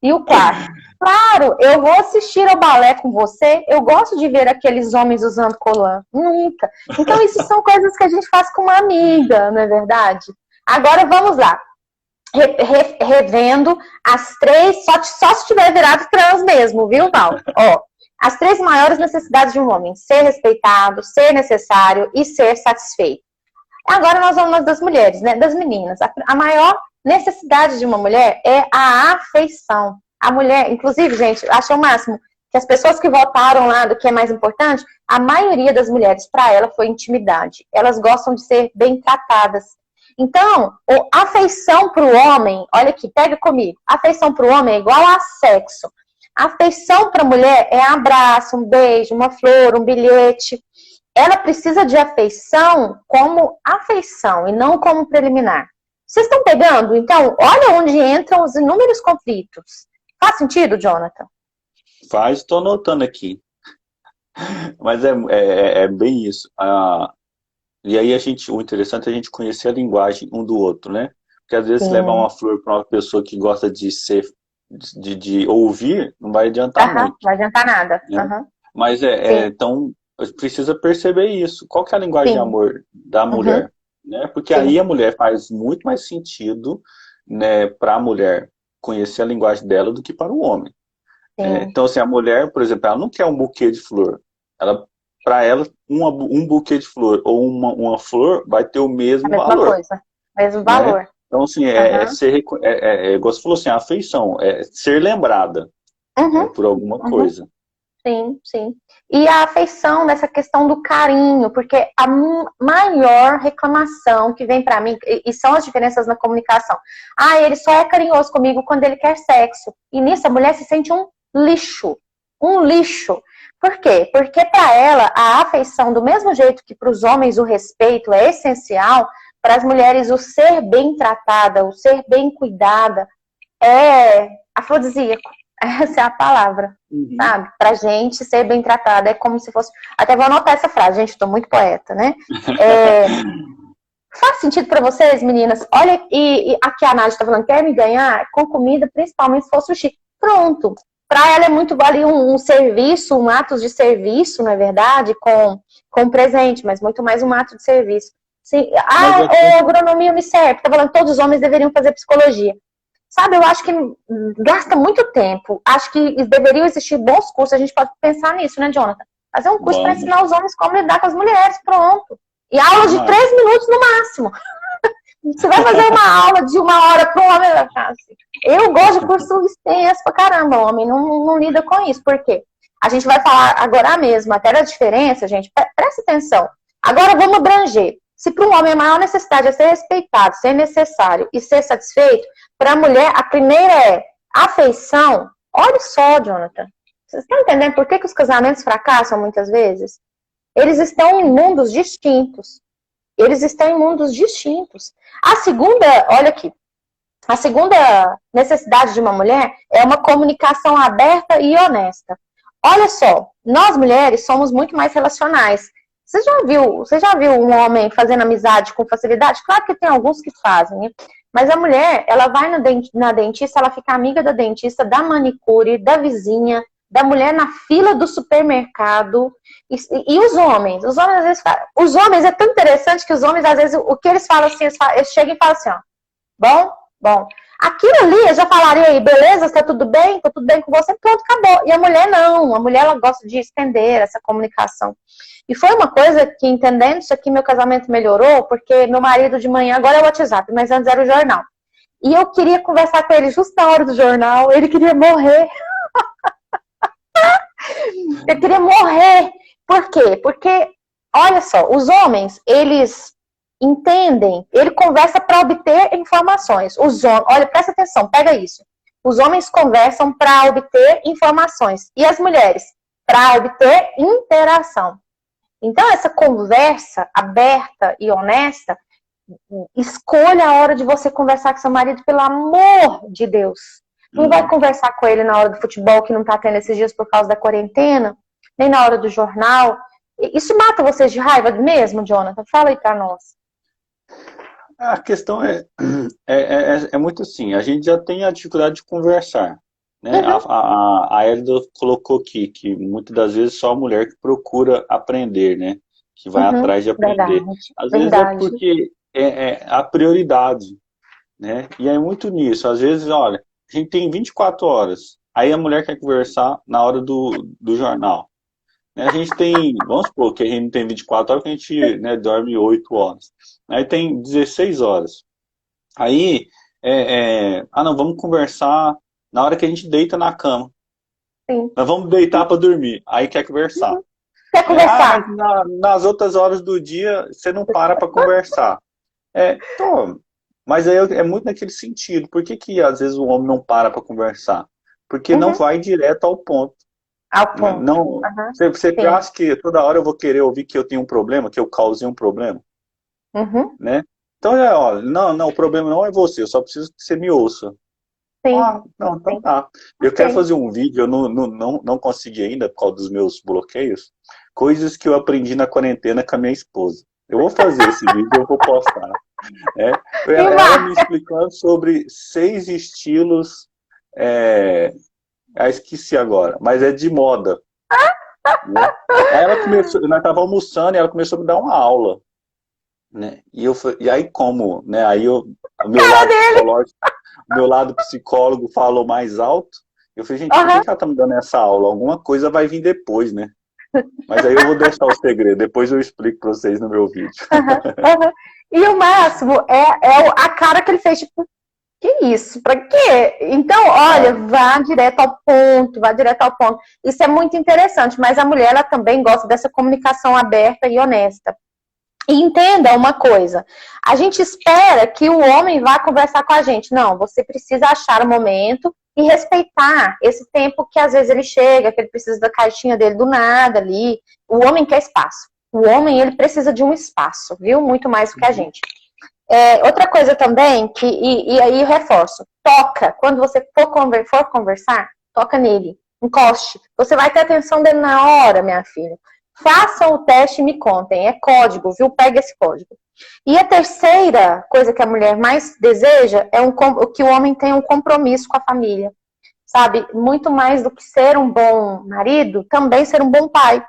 E o quarto, claro, eu vou assistir ao balé com você, eu gosto de ver aqueles homens usando colã. Nunca. Então, isso são coisas que a gente faz com uma amiga, não é verdade? Agora, vamos lá. Revendo as três, só se tiver virado trans mesmo, viu, Val? Ó, as 3 maiores necessidades de um homem: ser respeitado, ser necessário e ser satisfeito. Agora nós vamos das mulheres, né? Das meninas. A maior necessidade de uma mulher é a afeição. A mulher, inclusive, gente, achei o máximo que as pessoas que votaram lá do que é mais importante, a maioria das mulheres, para ela, foi intimidade. Elas gostam de ser bem tratadas. Então, a afeição para o homem, olha aqui, pega comigo. A afeição para o homem é igual a sexo. A afeição para a mulher é abraço, um beijo, uma flor, um bilhete. Ela precisa de afeição como afeição e não como preliminar. Vocês estão pegando? Então, olha onde entram os inúmeros conflitos. Faz sentido, Jonathan? Faz, estou anotando aqui. Mas é bem isso. E aí o interessante é a gente conhecer a linguagem um do outro, né? Porque às vezes se levar Sim. uma flor para uma pessoa que gosta de ser, de ouvir, não vai adiantar Aham, muito, não vai adiantar nada. né? Aham. Mas Sim, então precisa perceber isso. Qual que é a linguagem de sim. amor da Uhum. mulher, né? Porque aí Sim, a mulher faz muito mais sentido, né, para a mulher conhecer a linguagem dela do que para o homem. sim. Então, assim, a mulher, por exemplo, ela não quer um buquê de flor. Para ela, um buquê de flor ou uma flor vai ter o A mesmo mesma valor, coisa. Mesmo né? valor. Então, assim, Aham. igual você falou assim, a afeição, é ser lembrada, né, Uhum. por alguma Uhum. coisa. Sim, sim. E a afeição nessa questão do carinho, porque a maior reclamação que vem pra mim, e são as diferenças na comunicação. Ah, ele só é carinhoso comigo quando ele quer sexo. E nisso a mulher se sente um lixo. Um lixo. Por quê? Porque para ela a afeição, do mesmo jeito que para os homens o respeito é essencial, para as mulheres o ser bem tratada, o ser bem cuidada é afrodisíaco. Essa é a palavra, Uhum. sabe? Pra gente ser bem tratada é como se fosse. Até vou anotar essa frase, gente, tô muito poeta, né? É... Faz sentido pra vocês, meninas? Olha, e aqui a Nádia tá falando, quer me ganhar com comida, principalmente se for sushi. Pronto. Pra ela é muito vale um serviço, um ato de serviço, não é verdade? Com presente, mas muito mais um ato de serviço. Sim. Mas Ah, aqui, agronomia me serve. Tá falando, todos os homens deveriam fazer psicologia. Sabe, eu acho que gasta muito tempo. Acho que deveriam existir bons cursos. A gente pode pensar nisso, né, Jonathan? Fazer um curso para vamos, ensinar os homens como lidar com as mulheres. Pronto. E aula de Márcia. 3 minutos no máximo. Você vai fazer uma aula de 1 hora para um homem, vai ficar assim. Eu gosto de curso extenso pra caramba. O homem não lida com isso. Por quê? A gente vai falar agora mesmo, até da diferença, gente. Presta atenção. Agora vamos abranger. Se para um homem a maior necessidade é ser respeitado, ser necessário e ser satisfeito, para a mulher a primeira é afeição. Olha só, Jonathan. Vocês estão entendendo por que os casamentos fracassam muitas vezes? Eles estão em mundos distintos. Eles estão em mundos distintos. A segunda, olha aqui, a segunda necessidade de uma mulher é uma comunicação aberta e honesta. Olha só, nós mulheres somos muito mais relacionais. Você já viu um homem fazendo amizade com facilidade? Claro que tem alguns que fazem, né? Mas a mulher, ela vai na dentista, ela fica amiga da dentista, da manicure, da vizinha, da mulher na fila do supermercado. E os homens? Os homens às vezes falam. Os homens é tão interessante que os homens, às vezes, o que eles falam assim, eles chegam e falam assim, ó. Bom, bom. Aquilo ali, eu já falaria aí, beleza, está tudo bem? Tá tudo bem com você? Pronto, acabou. E a mulher não. A mulher, ela gosta de estender essa comunicação. E foi uma coisa que, entendendo isso aqui, meu casamento melhorou, porque meu marido de manhã, agora é o WhatsApp, mas antes era o jornal. E eu queria conversar com ele justo na hora do jornal, ele queria morrer. Eu queria morrer. Por quê? Porque, olha só, os homens, eles entendem, ele conversa para obter informações. Olha, presta atenção, pega isso. Os homens conversam para obter informações. E as mulheres? Para obter interação. Então, essa conversa aberta e honesta, escolha a hora de você conversar com seu marido, pelo amor de Deus. Não vai Uhum. conversar com ele na hora do futebol, que não está tendo esses dias por causa da quarentena, nem na hora do jornal. Isso mata vocês de raiva mesmo, Jonathan? Fala aí para nós. A questão é muito assim, a gente já tem a dificuldade de conversar, né? Uhum, A Elida colocou aqui que muitas das vezes só a mulher que procura aprender, né? Que vai uhum, atrás de aprender. verdade, Às vezes é verdade. porque é a prioridade, né? E é muito nisso. Às vezes, olha, a gente tem 24 horas, aí a mulher quer conversar na hora do jornal. Né? A gente tem, vamos supor que a gente tem 24 horas, que a gente, né, dorme 8 horas. Aí tem 16 horas. Aí, não, vamos conversar na hora que a gente deita na cama. Sim. Nós vamos deitar para dormir. Aí quer conversar. Uhum. Quer Né? conversar? Nas outras horas do dia, você não para conversar. Então, mas aí é muito naquele sentido. Por que às vezes o homem não para conversar? Porque não Uhum. vai direto ao ponto. Ao Né? ponto. Não, Uhum. você Sim. acha que toda hora eu vou querer ouvir que eu tenho um problema, que eu causei um problema? Uhum. Né? Então, olha, não, o problema não é você, eu só preciso que você me ouça. Sim. Ah, não, então Sim. tá. Eu quero Ok. fazer um vídeo, eu não consegui ainda por causa dos meus bloqueios, coisas que eu aprendi na quarentena com a minha esposa. Eu vou fazer esse vídeo, eu vou postar. É, ela me explicando sobre 6 estilos, esqueci agora, mas é de moda, né? Aí ela começou, nós estávamos almoçando e ela começou a me dar uma aula, né? E aí como, né? O meu lado psicólogo falou mais alto. Eu falei, gente, por que ela tá me dando essa aula? Alguma coisa vai vir depois, né? Mas aí eu vou deixar o segredo, depois eu explico para vocês no meu vídeo. E o máximo a cara que ele fez, tipo, que isso? Pra quê? Então, olha, vá direto ao ponto, vá direto ao ponto. Isso é muito interessante, mas a mulher, ela também gosta dessa comunicação aberta e honesta. E entenda uma coisa, a gente espera que o homem vá conversar com a gente. Não, você precisa achar o momento e respeitar esse tempo que às vezes ele chega, que ele precisa da caixinha dele do nada ali. O homem quer espaço. O homem, ele precisa de um espaço, viu? Muito mais do que a gente. Outra coisa também, e aí eu reforço, toca. Quando você for conversar, toca nele, encoste. Você vai ter atenção dele na hora, minha filha. Façam o teste e me contem. É código, viu? Pega esse código. E a terceira coisa que a mulher mais deseja é que o homem tenha um compromisso com a família. Sabe? Muito mais do que ser um bom marido, também ser um bom pai.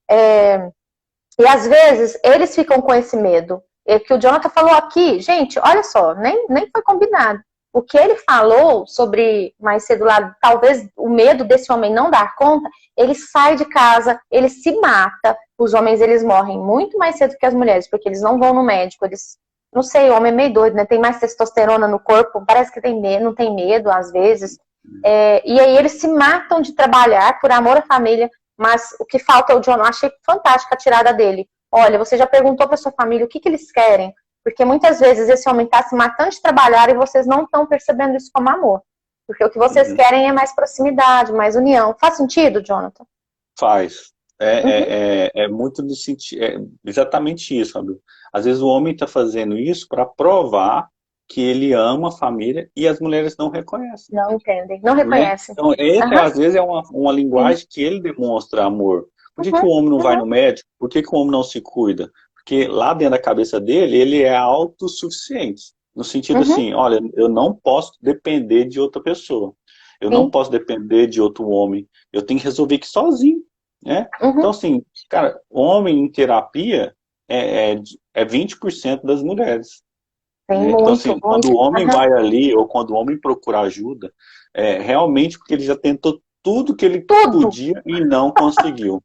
E às vezes eles ficam com esse medo. É que o Jonathan falou aqui, gente, olha só, nem foi combinado. O que ele falou sobre mais cedo lá, talvez o medo desse homem não dar conta, ele sai de casa, ele se mata. Os homens, eles morrem muito mais cedo que as mulheres, porque eles não vão no médico, eles, não sei, o homem é meio doido, né? Tem mais testosterona no corpo, parece que tem medo, não tem medo às vezes. E aí eles se matam de trabalhar por amor à família, mas o que falta é o John, eu achei fantástica a tirada dele. Olha, você já perguntou para sua família o que eles querem? Porque muitas vezes esse homem está se matando de trabalhar e vocês não estão percebendo isso como amor. Porque o que vocês querem é mais proximidade, mais união. Faz sentido, Jonathan? Faz. É muito do sentido. Exatamente isso, Fabio. Às vezes o homem está fazendo isso para provar que ele ama a família e as mulheres não reconhecem. Não entendem, não reconhecem. Né? Então, às vezes é uma linguagem que ele demonstra amor. Por que o homem não vai no médico? Por que o homem não se cuida? Porque lá dentro da cabeça dele, ele é autossuficiente. No sentido assim, olha, eu não posso depender de outra pessoa. Eu não posso depender de outro homem. Eu tenho que resolver aqui sozinho. Né? Então, assim, cara, homem em terapia é 20% das mulheres. Né? Então, assim, quando o homem vai ali, ou quando o homem procura ajuda, realmente porque ele já tentou tudo que ele podia e não conseguiu.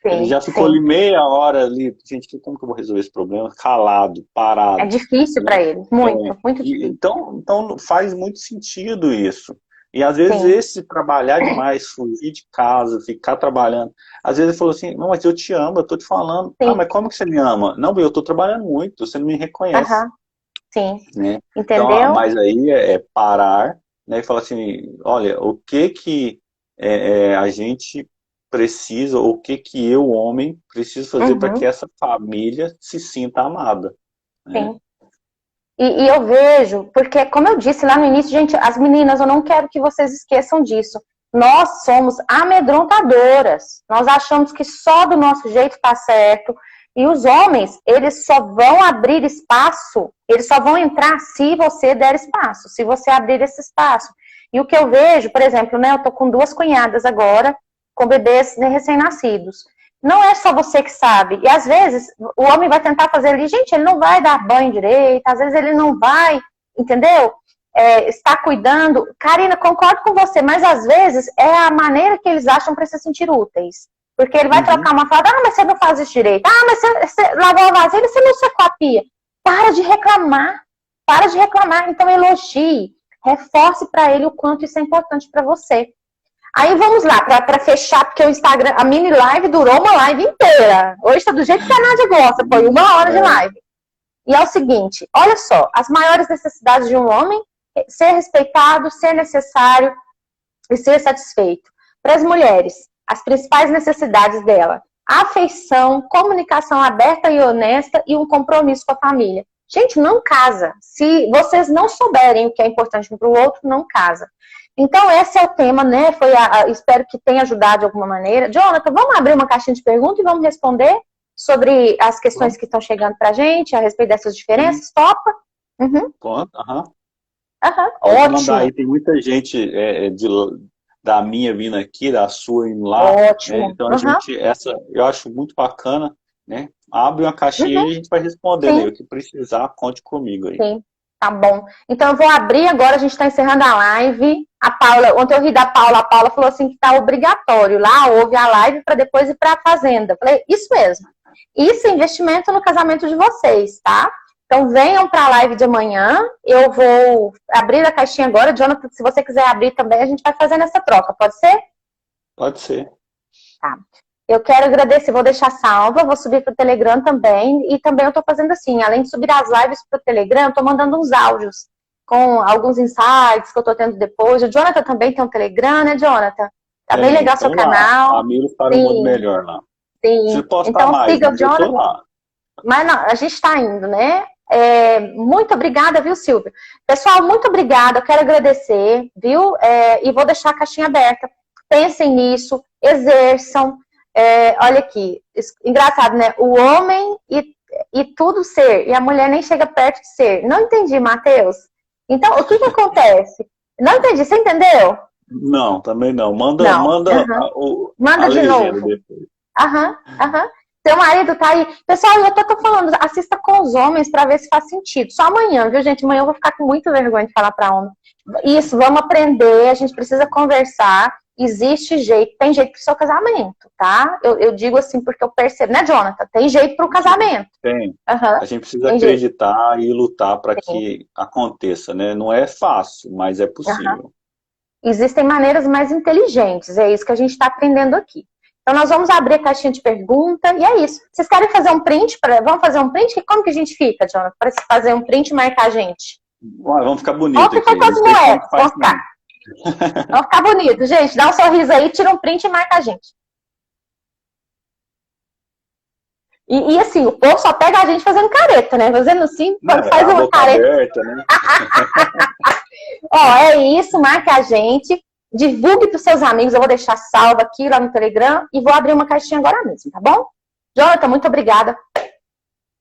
Ele já ficou ali meia hora ali, gente, como que eu vou resolver esse problema? Calado, parado. É difícil para ele, muito difícil. Então faz muito sentido isso. E às vezes esse trabalhar demais, fugir de casa, ficar trabalhando. Às vezes ele falou assim, não, mas eu te amo, eu tô te falando. Ah, mas como que você me ama? Não, eu tô trabalhando muito, você não me reconhece. Sim, né? entendeu? Então, mas aí é parar, né, e falar assim, olha, o que a gente precisa, o que eu, homem, preciso fazer para que essa família se sinta amada. Né? Sim. E eu vejo, porque como eu disse lá no início, gente, as meninas, eu não quero que vocês esqueçam disso. Nós somos amedrontadoras. Nós achamos que só do nosso jeito tá certo. E os homens, eles só vão abrir espaço, eles só vão entrar se você der espaço, se você abrir esse espaço. E o que eu vejo, por exemplo, né, eu tô com 2 cunhadas agora, com bebês recém-nascidos. Não é só você que sabe. E às vezes o homem vai tentar fazer ali, gente, ele não vai dar banho direito, às vezes ele não vai, entendeu? Está cuidando. Karina, concordo com você, mas às vezes é a maneira que eles acham para se sentir úteis. Porque ele vai trocar uma fralda, mas você não faz isso direito. Mas você lavou a vasilha, você não secou a pia. Para de reclamar. Então elogie, reforce para ele o quanto isso é importante para você. Aí vamos lá, para fechar, porque o Instagram, a mini live durou uma live inteira. Hoje está do jeito que a Nádia gosta, foi 1 hora de live. E é o seguinte, olha só, as maiores necessidades de um homem, ser respeitado, ser necessário e ser satisfeito. Para as mulheres, as principais necessidades dela, afeição, comunicação aberta e honesta e um compromisso com a família. Gente, não casa. Se vocês não souberem o que é importante um para o outro, não casa. Então, esse é o tema, né? Espero que tenha ajudado de alguma maneira. Jonathan, vamos abrir uma caixinha de perguntas e vamos responder? sobre as questões que estão chegando pra gente, a respeito dessas diferenças, topa? Uhum. Pronto, aham. Pode mandar Ótimo, aí, tem muita gente da minha vindo aqui, da sua indo lá, né? ótimo. Então Uhum. eu acho muito bacana, né? Abre uma caixinha Uhum. aí e a gente vai respondendo aí. Sim, O que precisar, conte comigo aí. sim. Tá bom. Então eu vou abrir agora, a gente está encerrando a live. A Paula, ontem eu ri da Paula, a Paula falou assim que tá obrigatório. Lá ouve a live para depois ir para a fazenda. Eu falei, isso mesmo. Isso é investimento no casamento de vocês, tá? Então venham para a live de amanhã. Eu vou abrir a caixinha agora. Jonathan, se você quiser abrir também, a gente vai fazendo essa troca, pode ser? Pode ser. Tá. Eu quero agradecer, vou deixar salva, vou subir para o Telegram também. E também eu estou fazendo assim, além de subir as lives para o Telegram, estou mandando uns áudios com alguns insights que eu estou tendo depois. O Jonathan também tem um Telegram, né, Jonathan? Tá bem legal seu Então lá, canal. Amigos para um Mundo Sim, Melhor lá. sim. Preciso postar Então mais, siga o mas eu tô Jonathan. lá. Mas não, a gente está indo, né? Muito obrigada, viu, Silvio? Pessoal, muito obrigada, eu quero agradecer, viu? E vou deixar a caixinha aberta. Pensem nisso, exerçam. Olha aqui, engraçado, né? O homem e tudo ser, e a mulher nem chega perto de ser. Não entendi, Matheus. Então, o que acontece? Não entendi, você entendeu? Não, também não. Não. Manda Manda a de legenda novo. depois. Aham, aham. Seu marido tá aí. Pessoal, eu tô falando, assista com os homens pra ver se faz sentido. Só amanhã, viu, gente? Amanhã eu vou ficar com muita vergonha de falar pra homem. Isso, vamos aprender, a gente precisa conversar. Existe jeito, tem jeito pro seu casamento, tá? Eu digo assim porque eu percebo, né, Jonathan? Tem jeito pro casamento. Tem. Aham, A gente precisa tem jeito. acreditar e lutar para Tem. que aconteça, né? Não é fácil, mas é Aham. possível. Existem maneiras mais inteligentes, é isso que a gente está aprendendo aqui. Então, nós vamos abrir a caixinha de pergunta e é isso. Vocês querem fazer um print? Vamos fazer um print? Como que a gente fica, Jonathan? Para fazer um print e marcar a gente? Vamos ficar bonito Vamos aqui. ficar com as Não sei como moedas. que faz, não. Vamos ficar bonito, gente. Dá um sorriso aí, tira um print e marca a gente. E assim, o povo só pega a gente fazendo careta, né? Fazendo assim, quando faz A uma boca careta. aberta, né? Ó, é isso, marca a gente. Divulgue para os seus amigos, eu vou deixar salvo aqui lá no Telegram e vou abrir uma caixinha agora mesmo, tá bom? Jonathan, muito obrigada.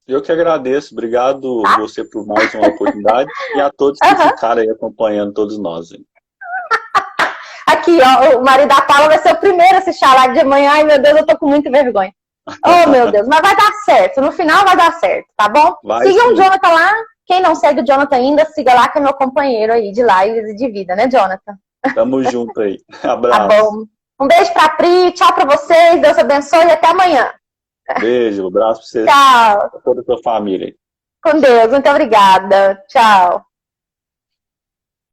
Eu que agradeço. Obrigado Tá? você por mais uma oportunidade e a todos que ficaram aí acompanhando todos nós. Hein? Aqui, ó, o marido da Paula vai ser o primeiro a assistir a live de amanhã. Ai, meu Deus, eu tô com muita vergonha. Oh, meu Deus, mas vai dar certo. No final vai dar certo, tá bom? Sigam o Jonathan lá. Quem não segue o Jonathan ainda, siga lá, que é meu companheiro aí de lives e de vida, né, Jonathan? Tamo junto aí. Abraço. Tá bom. Um beijo pra Pri, tchau pra vocês, Deus abençoe e até amanhã. Beijo, abraço pra você. Tchau. Pra toda a sua família aí. Com Deus, muito obrigada. Tchau.